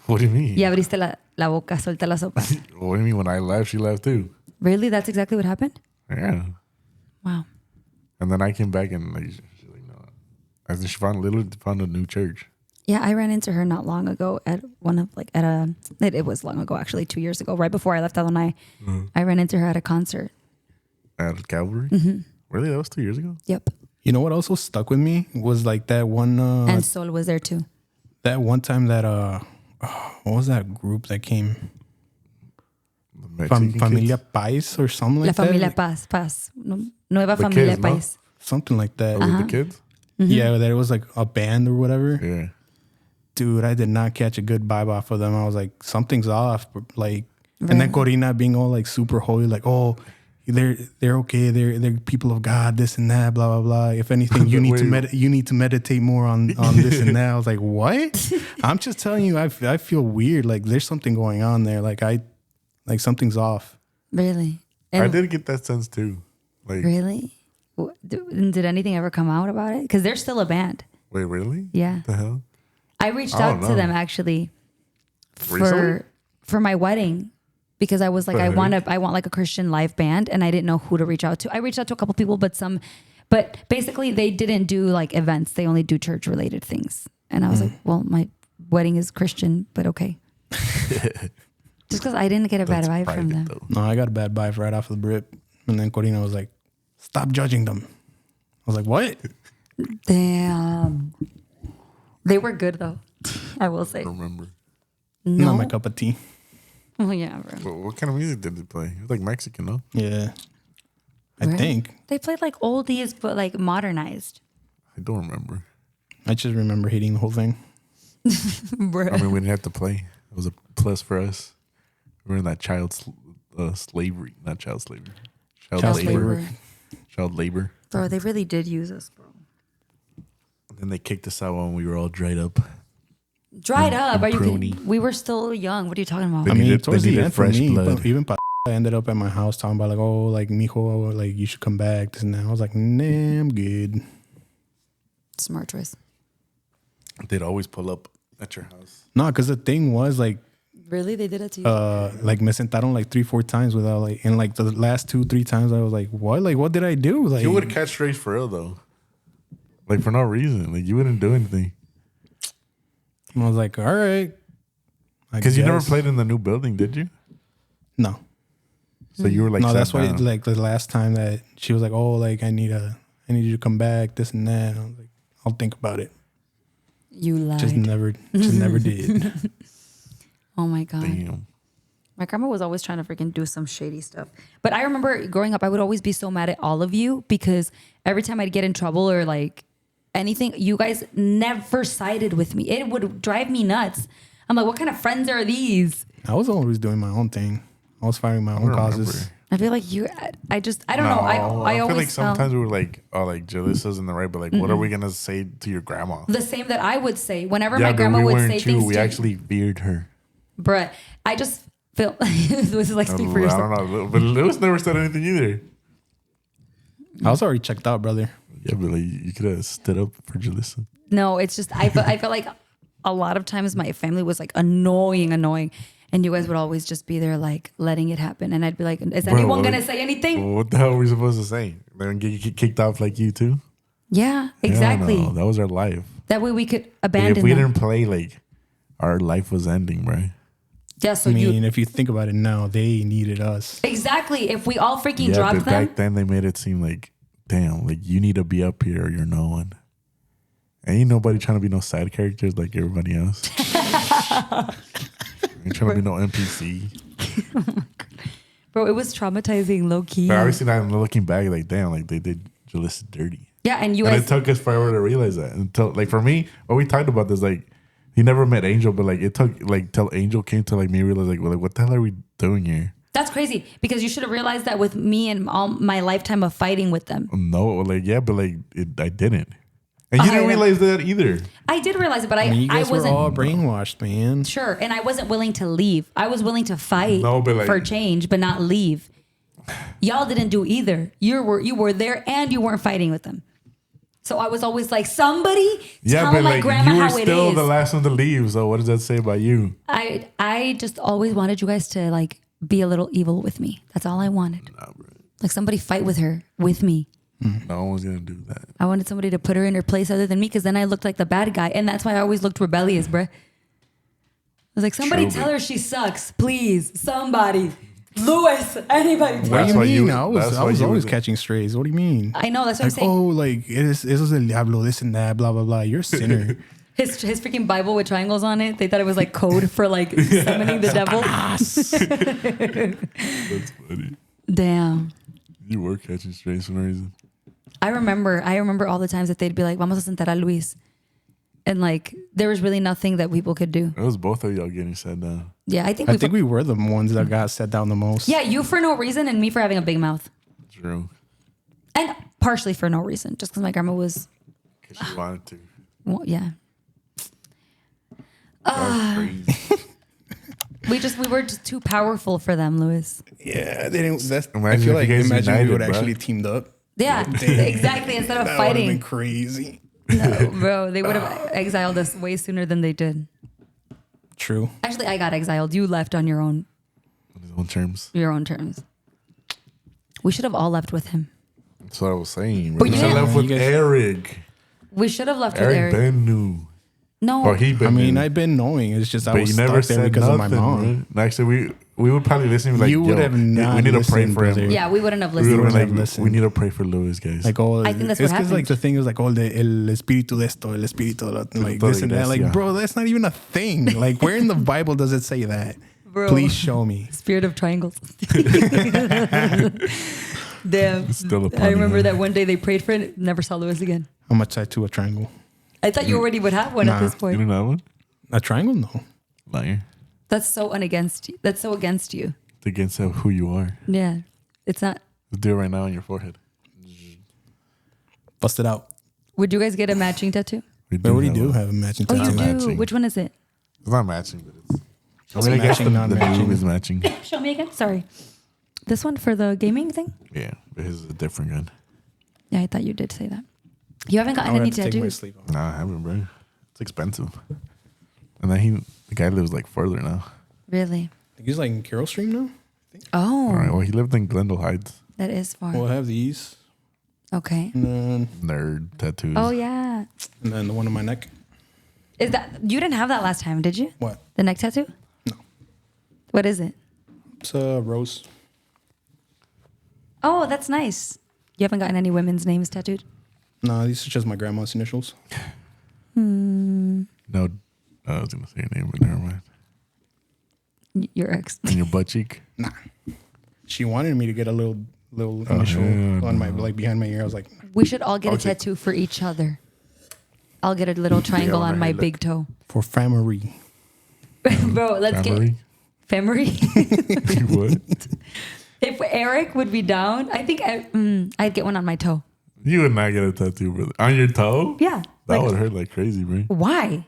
What do you mean? Ya abriste la boca, suelta la sopa. What do you mean? When I left, she left too. Really? That's exactly what happened? Yeah. Wow. And then I came back and like, she's like, no. I think she found a new church. Yeah, I ran into her not long ago at one of like it was long ago actually, 2 years ago, right before I left Illinois. I ran into her at a concert. At Calvary? Really? That was 2 years ago? Yep. You know what also stuck with me was like that one. And Sol was there too. That one time that what was that group that came? Familia Pais or something like La that. Familia Paz. Nueva The Familia kids, no? Pais. Something like that. With the kids? Yeah, that it was like a band or whatever. Yeah. Dude, I did not catch a good vibe off of them. I was like, something's off. Like, and then Corina being all like super holy, like, oh, they're okay. They're people of God, this and that, blah blah blah. If anything, you need to meditate more on this and that. I was like, what? I'm just telling you, I feel weird. Like there's something going on there. Like something's off. Really? I did get that sense too. Like, really? Did anything ever come out about it? Because they're still a band. wait, really? Yeah. The hell? I reached out to them actually Recently? for my wedding because I was like, I want like a Christian live band, and I didn't know who to reach out to. I reached out to a couple people, but basically they didn't do like events. They only do church related things. And I was like, well, my wedding is Christian, but okay. Just because I didn't get a bad vibe from them. Though. No, I got a bad vibe right off the rip. And then Corina was like, stop judging them. I was like, what? Damn. They were good though, I will say. I don't remember. No. Not my cup of tea. Oh yeah, bro. What kind of music did they play? It was like Mexican, no? Yeah. I Right? think. They played like oldies, but like modernized. I don't remember. I just remember hating the whole thing. Bro. I mean, we didn't have to play. It was a plus for us. We were in that child slavery. Not child slavery. Child labor. Child labor. Bro, they really did use us, bro. Then they kicked us out when we were all dried up. Dried up? Are you pruny. kidding? We were still young. What are you talking about? They I mean, needed- towards they the needed end for fresh me, blood. but even I ended up at my house talking about like, oh, like, mijo, like, you should come back, this and that. I was like, nah, I'm good. Smart choice. They'd always pull up at your house. No, because the thing was like, Really? They did it to you? like me sentaron like 3-4 times without like, and like the last 2-3 times I was like, what? Like, what did I do? Like, You would catch strays for real, though. Like, for no reason. Like, you wouldn't do anything. I was like, all right. Because you never played in the new building, did you? No. So you were like, No, that's sat why down. like the last time that she was like, oh, like I need you to come back, this and that. And I was like, I'll think about it. You lied. Just never did. Oh my God. Damn. My grandma was always trying to freaking do some shady stuff. But I remember growing up, I would always be so mad at all of you because every time I'd get in trouble or like anything, you guys never sided with me. It would drive me nuts. I'm like, what kind of friends are these? I was always doing my own thing. I was fighting my own causes. remember. I feel like I don't know. I feel always like sometimes felt we were like, oh, like Julissa's in the right, but like, what are we gonna say to your grandma? the same that I would say whenever Yeah, my but grandma we would weren't say too. things. We actually feared her. Bruh, I just feel this is like speak for I yourself. don't know, but Lewis never said anything either. I was already checked out, brother. Yeah, but like you could have stood up for Julissa. No, it's just I felt like a lot of times my family was like annoying, and you guys would always just be there like letting it happen, and I'd be like, is anyone gonna say anything? What the hell are we supposed to say? They're gonna get kicked off like you too? Yeah, exactly. No, that was our life. That way we could Like, abandon if we them. didn't play, like our life was ending, right? Yeah, so I mean, you if you think about it now, they needed us. exactly. If we all freaking Yeah, dropped but them, back then they made it seem like, damn, like you need to be up here or you're no one. Ain't nobody trying to be no side characters like everybody else. Ain't trying to be no NPC. bro, it was traumatizing, low key. But obviously, now looking back, like damn, like they did Julissa dirty. Yeah, and you And it guys, took us forever to realize that. Until like for me, when we talked about this, like he never met Angel, but like it took like till Angel came to like me realize like, well, like what the hell are we doing here? that's crazy because you should have realized that with me and all my lifetime of fighting with them. No, like yeah, but like I didn't, and you I didn't know. realize that either. I did realize it, but I mean, you I guys were wasn't all brainwashed, man. sure, and I wasn't willing to leave. I was willing to fight No, but like- for change, but not leave. Y'all didn't do either. You were there and you weren't fighting with them. So I was always like, somebody Yeah, tell but my like grandma you were how it still is. the last one to leave. So what does that say about you? I just always wanted you guys to like be a little evil with me. That's all I wanted. Nah, bro. Like somebody fight with her with me. No one was gonna do that. I wanted somebody to put her in her place other than me, because then I looked like the bad guy, and that's why I always looked rebellious, bruh. I was like, somebody tell her she sucks, please. Somebody, Lewis, anybody. What That's do why you mean? you- I was that's why you always was- catching strays. What do you mean? I know, that's what I'm Like, saying. oh, like eso es el diablo, this and that, blah blah blah. You're a sinner. His freaking Bible with triangles on it. They thought it was like code for like summoning the devil. That's funny. Damn. You were catching strays for no reason. I remember all the times that they'd be like, vamos a sentar a Luis. And like, there was really nothing that people could do. It was both of y'all getting set down. Yeah, I think we were the ones that got set down the most. yeah, you for no reason and me for having a big mouth. True. And partially for no reason, just because my grandma was, Because she wanted to. well, yeah. That was crazy. We were just too powerful for them, Louis. Yeah, they didn't. That's, I Imagine feel if like you guys we united, would bro. actually teamed up. Yeah, exactly. Instead of That would have been fighting. crazy. No, bro, they would have exiled us way sooner than they did. True. Actually, I got exiled. You left on your own On his own terms. terms. We should have all left with him. That's what I was saying. But Bro. you I didn't- left with You guys- Eric. We should have left with Eric Eric. Ben knew. No, Or he been I mean, knew. I've been knowing. It's just I But was you never stuck there said because nothing, of my mom. bro. Actually, we would probably listen and be like, You would yo, have not we need to pray listened, for him. brother. yeah, we wouldn't have We would listened. have wouldn't have been like, listened. we need to pray for Lewis, guys. Like, oh, I think that's it's what because like happened. the thing is like, oh, el espíritu de esto, el espíritu de like Todo this and that. Like, iglesia. bro, that's not even a thing. Like, where in the Bible does it say that? Bro. Please show me. Spirit of triangles. Damn. Still a I remember pun, that one day they prayed for it, never saw Lewis again. I'm gonna tattoo a triangle. I thought you already would have one at Nah. this You point. didn't have one? A triangle? No. Liar. That's so unagainst you. That's so against you. It's against who you are. Yeah. It's not. Let's do it right now on your forehead. Bust it out. Would you guys get a matching tattoo? We We already do one. have a matching Oh, tattoo. you Not do. matching. Which one is it? It's not matching, but it's. It's I mean, I guess matching, not the matching. name is matching. Show me again. Sorry. This one for the gaming thing? Yeah, but his is a different gun. Yeah, I thought you did say that. You haven't I gotten would any have to take my tattoos. sleeve off. Nah, I haven't, bro. It's expensive. And then the guy lives like further now. Really? I think he's like in Carroll Stream now. Oh, All right, well, he lived in Glendale Heights. that is far. We'll have these. Okay. And Nerd tattoos. Oh yeah. then the one on my neck. Is that you didn't have that last time, did you? What? The neck tattoo? No. What is it? It's a rose. Oh, that's nice. You haven't gotten any women's names tattooed? No, these are just my grandma's initials. No, I was gonna say your name, but never mind. Your ex. And your butt cheek. Nah. She wanted me to get a little Oh, initial hell on my like behind my ear. I was like, We should all get a Okay. tattoo for each other. I'll get a little triangle on on her my head, big toe. for family. Bro, let's Family? get Femory. What? If Eric would be down, I think I'd get one on my toe. You would not get a tattoo, brother. On your toe? Yeah. That Like, would hurt like crazy, bro. why?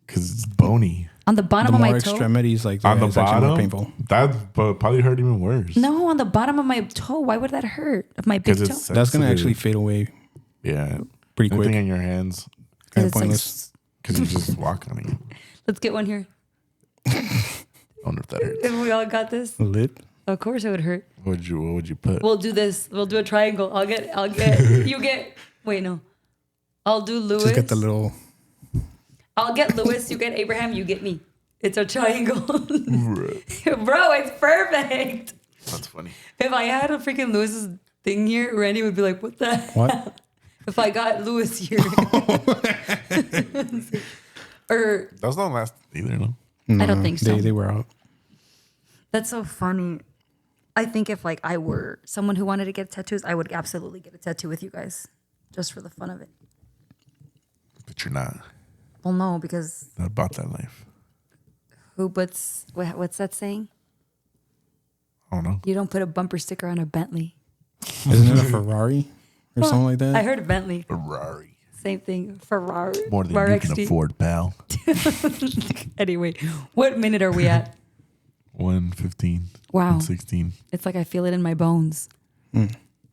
Because it's bony. On the bottom The of more my toe? extremities, like On the it's actually more bottom, painful. that probably hurt even worse. No, on the bottom of my toe. Why would that hurt? Of my big Because toe? it's That's gonna actually sensitive. fade away Yeah. pretty Anything quick. in your hands Because Kinda it's like, pointless. because you just walk on it. let's get one here. I wonder if that hurts. If we all got this, Lit. of course it would hurt. What would you put? We'll do this. We'll do a triangle. I'll get, you get, wait, no. I'll do Lewis. Just get the little. I'll get Lewis. You get Abraham. You get me. It's a triangle. Bruh. Bro, it's perfect. That's funny. If I had a freaking Lewis's thing here, Randy would be like, what the What? hell? If I got Lewis here. Or Those don't last either, no? I don't think so. They were out. that's so funny. I think if like I were someone who wanted to get tattoos, I would absolutely get a tattoo with you guys. Just for the fun of it. But you're not. Well, no, because Not about that life. who puts, what's that saying? I don't know. You don't put a bumper sticker on a Bentley. Isn't it a Ferrari or something like that? I heard Bentley. Ferrari. Same thing. Ferrari. More than Bar you can XD. afford, pal. Anyway, what minute are we at? 1:15. Wow. 1:16. It's like I feel it in my bones.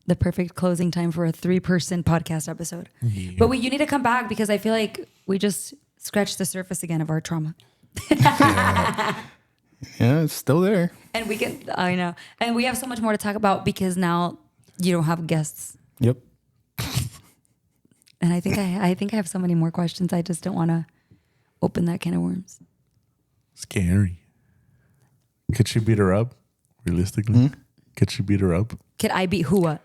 The perfect closing time for a 3-person podcast episode. Yeah. But you need to come back because I feel like we just scratched the surface again of our trauma. Yeah, it's still there. And we can, I know. And we have so much more to talk about because now you don't have guests. Yep. And I think I have so many more questions. I just don't want to open that can of worms. Scary. Could she beat her up? Realistically, could she beat her up? Could I beat who up?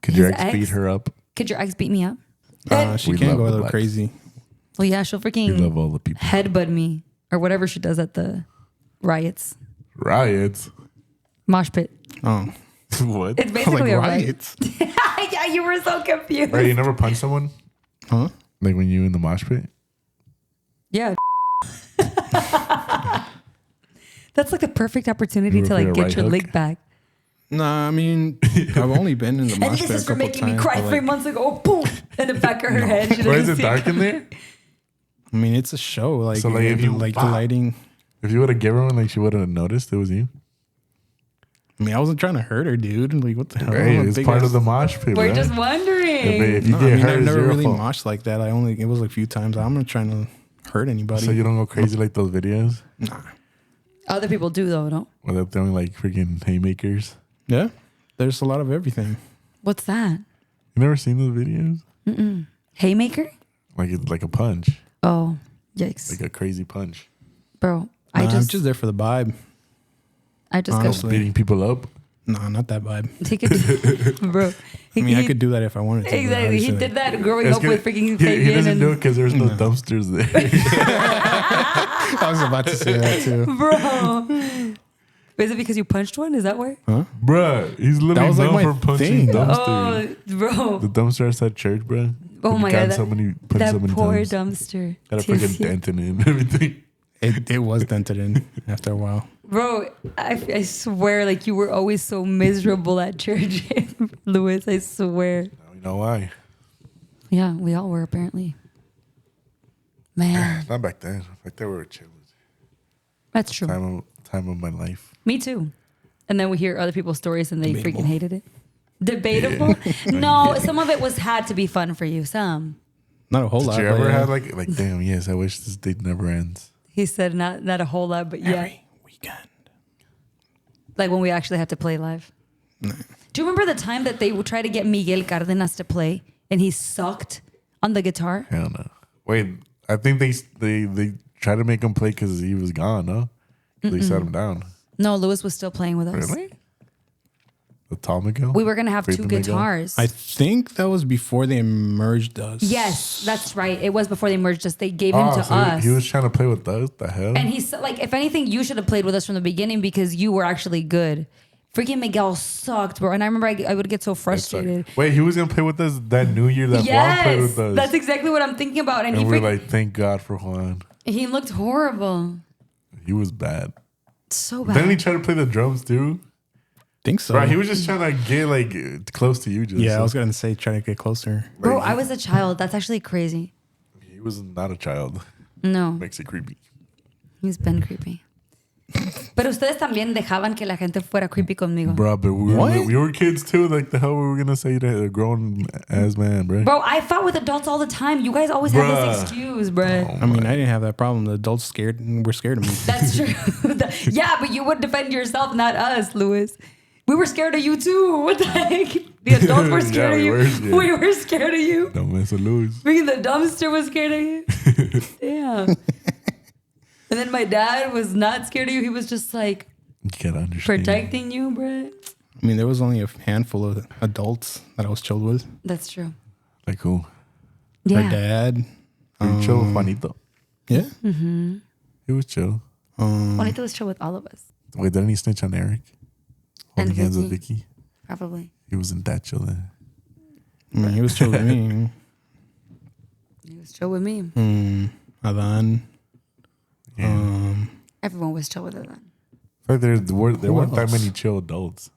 Could your ex beat her up? Could your ex beat me up? She We can love go a the little blacks. crazy. Well, yeah, she'll We freaking love all the people. headbutt me or whatever she does at the riots. Riots. Mosh pit. Oh, What? It's I was basically like a riot. riots. Yeah, you were so confused. Right, you never punched someone? Huh? Like when you in the mosh pit? Yeah. That's like the perfect opportunity You to were like for a get right your hook? lick back. Nah, I mean, I've only been in the And mosh this pit a is for couple making me times. cry but, 3 like, months ago. Boom! In the back of her head. She Or is doesn't it see dark in there? I mean, it's a show. Like, So, like, if you- like the lighting. If you would have given one, like she would have noticed it was you. I mean, I wasn't trying to hurt her, dude. Like, what the hell? Hey, I'm a it's big part ass- of the mosh pit, We're bro. just wondering. If you No, get I mean, hurt, I've it's never your really fault. moshed like that. It was like a few times. I'm not trying to hurt anybody. So you don't go crazy like those videos Nah. Other people do though, no? where they're throwing like freaking haymakers. Yeah, there's a lot of everything. What's that? You never seen those videos? Haymaker? Like it's like a punch, Oh, yikes. like a crazy punch. Bro, I'm just there for the vibe. I just got honestly. Beating people up. Nah, not that vibe. he could, bro. I mean, I could do that if I wanted to. but Exactly. He obviously, did that growing It's up good. with freaking He Fabian doesn't and do it because there's no dumpsters there. I was about to say that too. bro. Is it because you punched one? Is that why? Bruh, he's That literally was, like, known my for punching thing. dumpsters. Oh, bro. The dumpster outside church, bruh. Oh my God, Put that so many poor times. dumpster. Got a freaking dent in it and everything. It was dented in after a while. Bro, I swear, like you were always so miserable at church, Louis. I swear. Now you know why. Yeah, we all were apparently. Man, Not back then. Back then we were chilling. that's true. Time of my life. Me too. And then we hear other people's stories and they Debatable. freaking hated it. Debatable? No, some of it had to be fun for you. Some. Not a whole lot. Did you but ever yeah. have like damn, yes, I wish this date never ends. He said not a whole lot, but yeah. Every weekend? Like when we actually had to play live. Do you remember the time that they would try to get Miguel Cardenas to play and he sucked on the guitar? Hell no. Wait, I think they tried to make him play because he was gone, no? They sat him down. No, Louis was still playing with us. Really? The tall Miguel? We were going to have Freaking two Miguel? guitars. I think that was before they merged us. Yes, that's right. It was before they merged us. They gave him to so us. he was trying to play with us? The hell? And he's like, if anything, you should have played with us from the beginning because you were actually good. Freaking Miguel sucked, bro. And I remember I would get so frustrated. Wait, he was gonna play with us that New Year that Juan played with Yes, us. that's exactly what I'm thinking about. And and he we're like, thank God for Juan. he looked horrible. He was bad. So bad. Then he tried to play the drums too. Think so. Right, he was just trying to get like close to you. Just Yeah, I was gonna say trying to get closer. Bro, I was a child. That's actually crazy. He was not a child. No, Makes it creepy. he's been creepy. Pero ustedes también dejaban que la gente fuera creepy conmigo. Bro, but What? we were kids too. Like the hell were we gonna say to a grown ass man, bro? Bro, I fought with adults all the time. You guys always have this Bruh. excuse, bro. I mean, I didn't have that problem. The adults were scared of me. That's true. Yeah, but you would defend yourself, not us, Louis. We were scared of you too. What the heck? The adults were scared Yeah, of we you. were scared. We were scared of you. Don't mess with lose. Freaking the dumpster was scared of you. Damn. And then my dad was not scared of you. He was just like You gotta understand. protecting you, bro. I mean, there was only a handful of adults that I was chilled with. That's true. Like who? Yeah. My dad. Were you chill with Juanito? Yeah. He was chill. Juanito was chill with all of us. Wait, didn't he snitch on Eric? And Holding hands with Vicky. Vicky? Probably. He wasn't that chill then. I mean, he was chill with me. He was chill with me. Adan. Yeah. Everyone was chill with it then. But there weren't that else? many chill adults.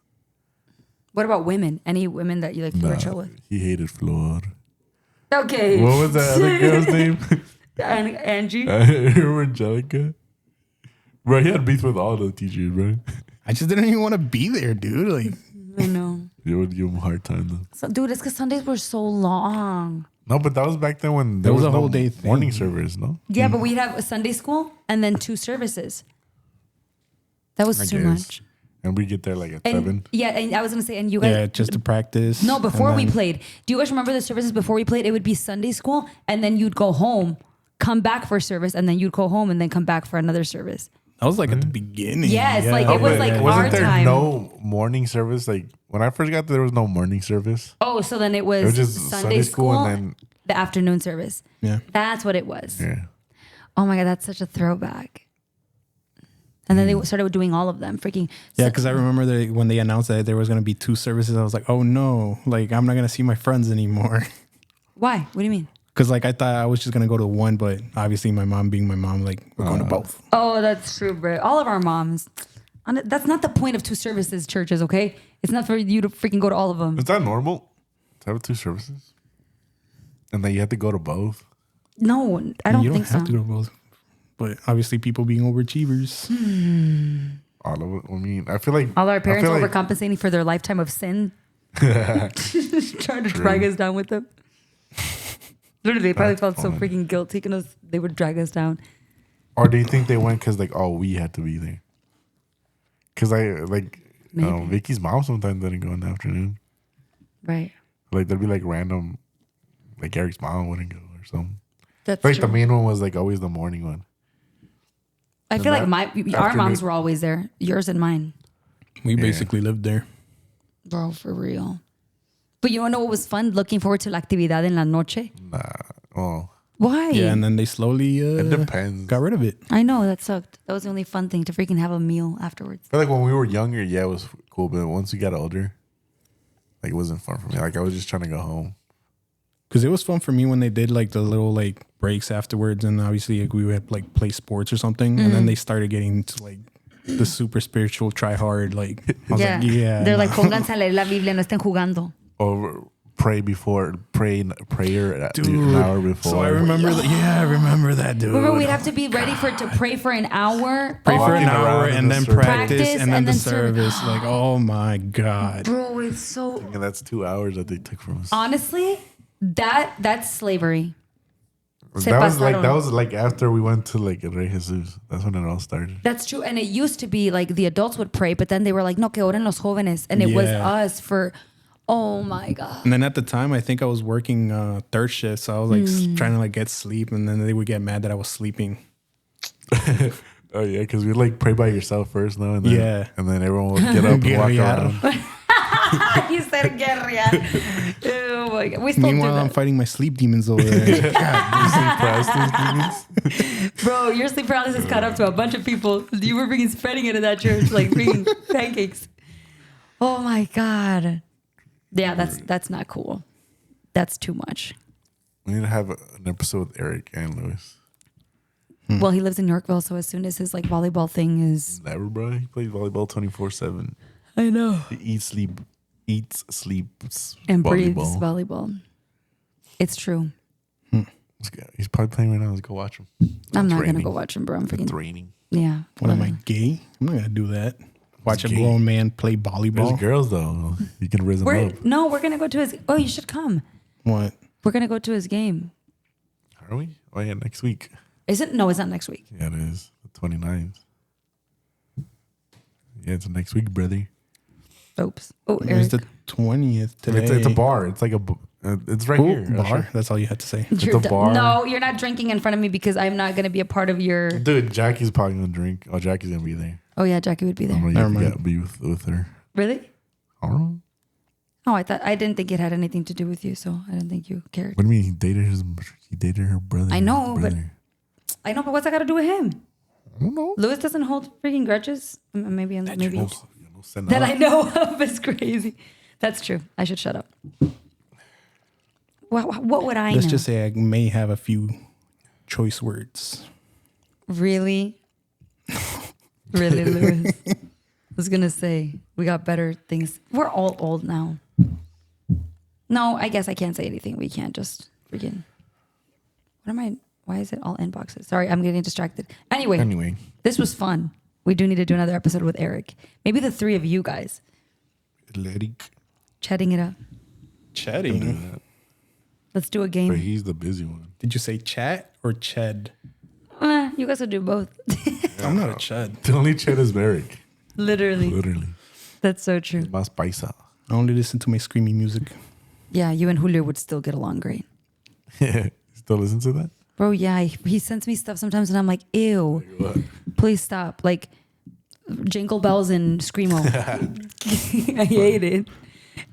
What about women? Any women that you like you were chill with? He hated Flor. Okay. What was that other girl's name? Angie. Remember Angelica? Bro, he had beef with all the teachers, bro. I just didn't even want to be there, dude. Like, I know. You would give him a hard time though. So, dude, it's because Sundays were so long. No, but that was back then when there That was was a no whole day thing. morning service, no? Yeah, but we'd have a Sunday school and then 2 services. That was I too guess. much. And we get there like at And 7. yeah, and I was gonna say, and you guys, Yeah, just to practice. no, before and we then- played. Do you guys remember the services before we played? It would be Sunday school, and then you'd go home, come back for service, and then you'd go home and then come back for another service. I was like at the beginning. Yes, like, it was like our wasn't there time. no morning service? Like when I first got there was no morning service. Oh, so then it was, It was just Sunday school and then the afternoon service. Yeah. That's what it was. yeah. Oh my God, that's such a throwback. And then they started doing all of them. Freaking. Yeah, because I remember when they announced that there was going to be 2 services, I was like, oh no, like I'm not going to see my friends anymore. Why? What do you mean? Because like I thought I was just going to go to one, but obviously my mom being my mom, like we're going to both. Oh, that's true, bro. All of our moms. That's not the point of 2 services, churches, okay? It's not for you to freaking go to all of them. Is that normal? To have 2 services? And then you have to go to both? No, I don't You don't think so. have to go to both. But obviously people being overachievers. All of it. I mean, I feel like All our parents I feel like- overcompensating for their lifetime of sin. Trying to drag us down with them. Literally, they probably That's felt so funny. freaking guilty because they would drag us down. Or do you think they went because like, oh, we had to be there? Because Maybe. Vicky's mom sometimes didn't go in the afternoon. Right. Like there'd be like random, like Eric's mom wouldn't go or something. That's Like true. the main one was like always the morning one. I feel like that our moms afternoon- were always there. Yours and mine. We basically lived there. Bro, for real. But you want to know what was fun? Looking forward to la actividad en la noche. Nah. Oh, Why? Yeah, and then they slowly it depends. got rid of it. I know, that sucked. That was the only fun thing, to freaking have a meal afterwards. I feel like when we were younger, yeah, it was cool. But once we got older, like it wasn't fun for me. Like I was just trying to go home. Because it was fun for me when they did like the little like breaks afterwards, and obviously like, we would like play sports or something, and then they started getting to like the super spiritual try hard. Like I was like, yeah, They're like, pónganse a leer la Biblia, no estén jugando. Or prayer dude. an hour before. So I remember that. Yeah, I remember that, dude. Remember, we'd have to be ready to pray for an hour. Pray for an Walking hour around in and the then circle. practice and then the service. service. Like, oh my god. Bro, it's so... And that's 2 hours that they took from us. Honestly, that's slavery. Se That pasaron. was like after we went to like Rey Jesus. That's when it all started. That's true. And it used to be like the adults would pray, but then they were like, no, que oren los jóvenes. And it was Yeah. us for, oh my God. And then at the time, I think I was working third shift, so I was like trying to like get sleep, and then they would get mad that I was sleeping. Oh yeah, because we like pray by yourself first, no? And then, Yeah. And then everyone would get up and walk Guerrear. around. You said guerrilla. Oh my God. We still Meanwhile, do I'm that. fighting my sleep demons over there. Bro, your sleep paralysis caught up to a bunch of people. You were freaking spreading it in that church, like freaking pancakes. Oh my God. Yeah, that's not cool. That's too much. We need to have an episode with Eric and Lewis. Well, he lives in Yorkville, so as soon as his like volleyball thing is, Never, bro. He plays volleyball 24/7. I know, He eats, sleeps, and volleyball. breathes volleyball. It's true. He's probably playing right now. Let's go watch him. I'm not gonna raining. go watch him, bro. I'm It's freaking raining. yeah. What am I, gay? I'm not gonna do that. Watch a gay. grown man play There's volleyball. girls though. You can raise them up. We're gonna go to his. Oh, you should come. What? We're gonna go to his game. Are we? Oh yeah, next week. Is it? No, it's not next week. Yeah, it is. The 29th. Yeah, it's next week, brother. Oops. Oh, It's Eric. the 20th today. It's a bar. It's like it's right Ooh, here. bar. That's all you had to say. It's a bar. No, you're not drinking in front of me because I'm not gonna be a part of your. Dude, Jackie's probably gonna drink. Oh, Jackie's gonna be there. Oh yeah, Jackie would be there. I'm gonna Never get mind. be with her. Really? I don't know. Oh, I didn't think it had anything to do with you, so I didn't think you cared. What do you mean he dated her brother? I know, his but- brother. I know, but what's that got to do with him? I don't know. Lewis doesn't hold freaking grudges. Maybe You know, send that up. I know of is crazy. That's true. I should shut up. What would I Let's know? just say I may have a few choice words. Really, really, Lewis. I was gonna say we got better things. We're all old now. No, I guess I can't say anything. We can't just freaking. What am I? Why is it all inboxes? Sorry, I'm getting distracted. Anyway, this was fun. We do need to do another episode with Eric. Maybe the 3 of you guys Eric. chatting it up. Chatting. Let's do a But game. he's the busy one. Did you say chat or ched? You guys will do both. I'm not a ched. The only chat is Eric. Literally. Literally. That's so true. Más paisa. I only listen to my screamy music. Yeah, you and Julio would still get along great. Still listen to that? Bro, yeah, he sends me stuff sometimes and I'm like, ew, What? please stop. Like Jingle Bells and Screamo. I hate it.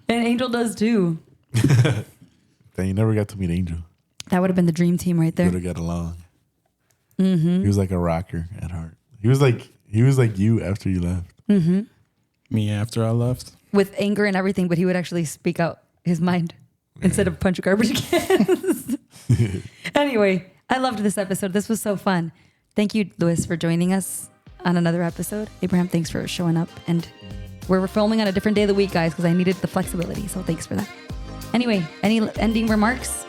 And Angel does too. Then you never got to meet Angel. That would have been the dream team right there. Would have got along. Mm-hmm. He was like a rocker at heart. He was like you after you left. Mm-hmm. Me after I left. With anger and everything, but he would actually speak out his mind instead of punch garbage cans. Anyway, I loved this episode. This was so fun. Thank you, Luis, for joining us on another episode. Abraham, thanks for showing up. And we're filming on a different day of the week, guys, because I needed the flexibility. So thanks for that. Anyway, any ending remarks?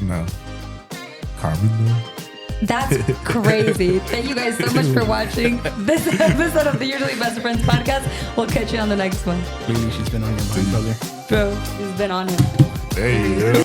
No. Carmen, though? That's crazy. Thank you guys so much for watching this episode of the Usually Best Friends podcast. We'll catch you on the next one. Really, she's been on your mind, brother. Bro, she's been on him. Hey, yeah.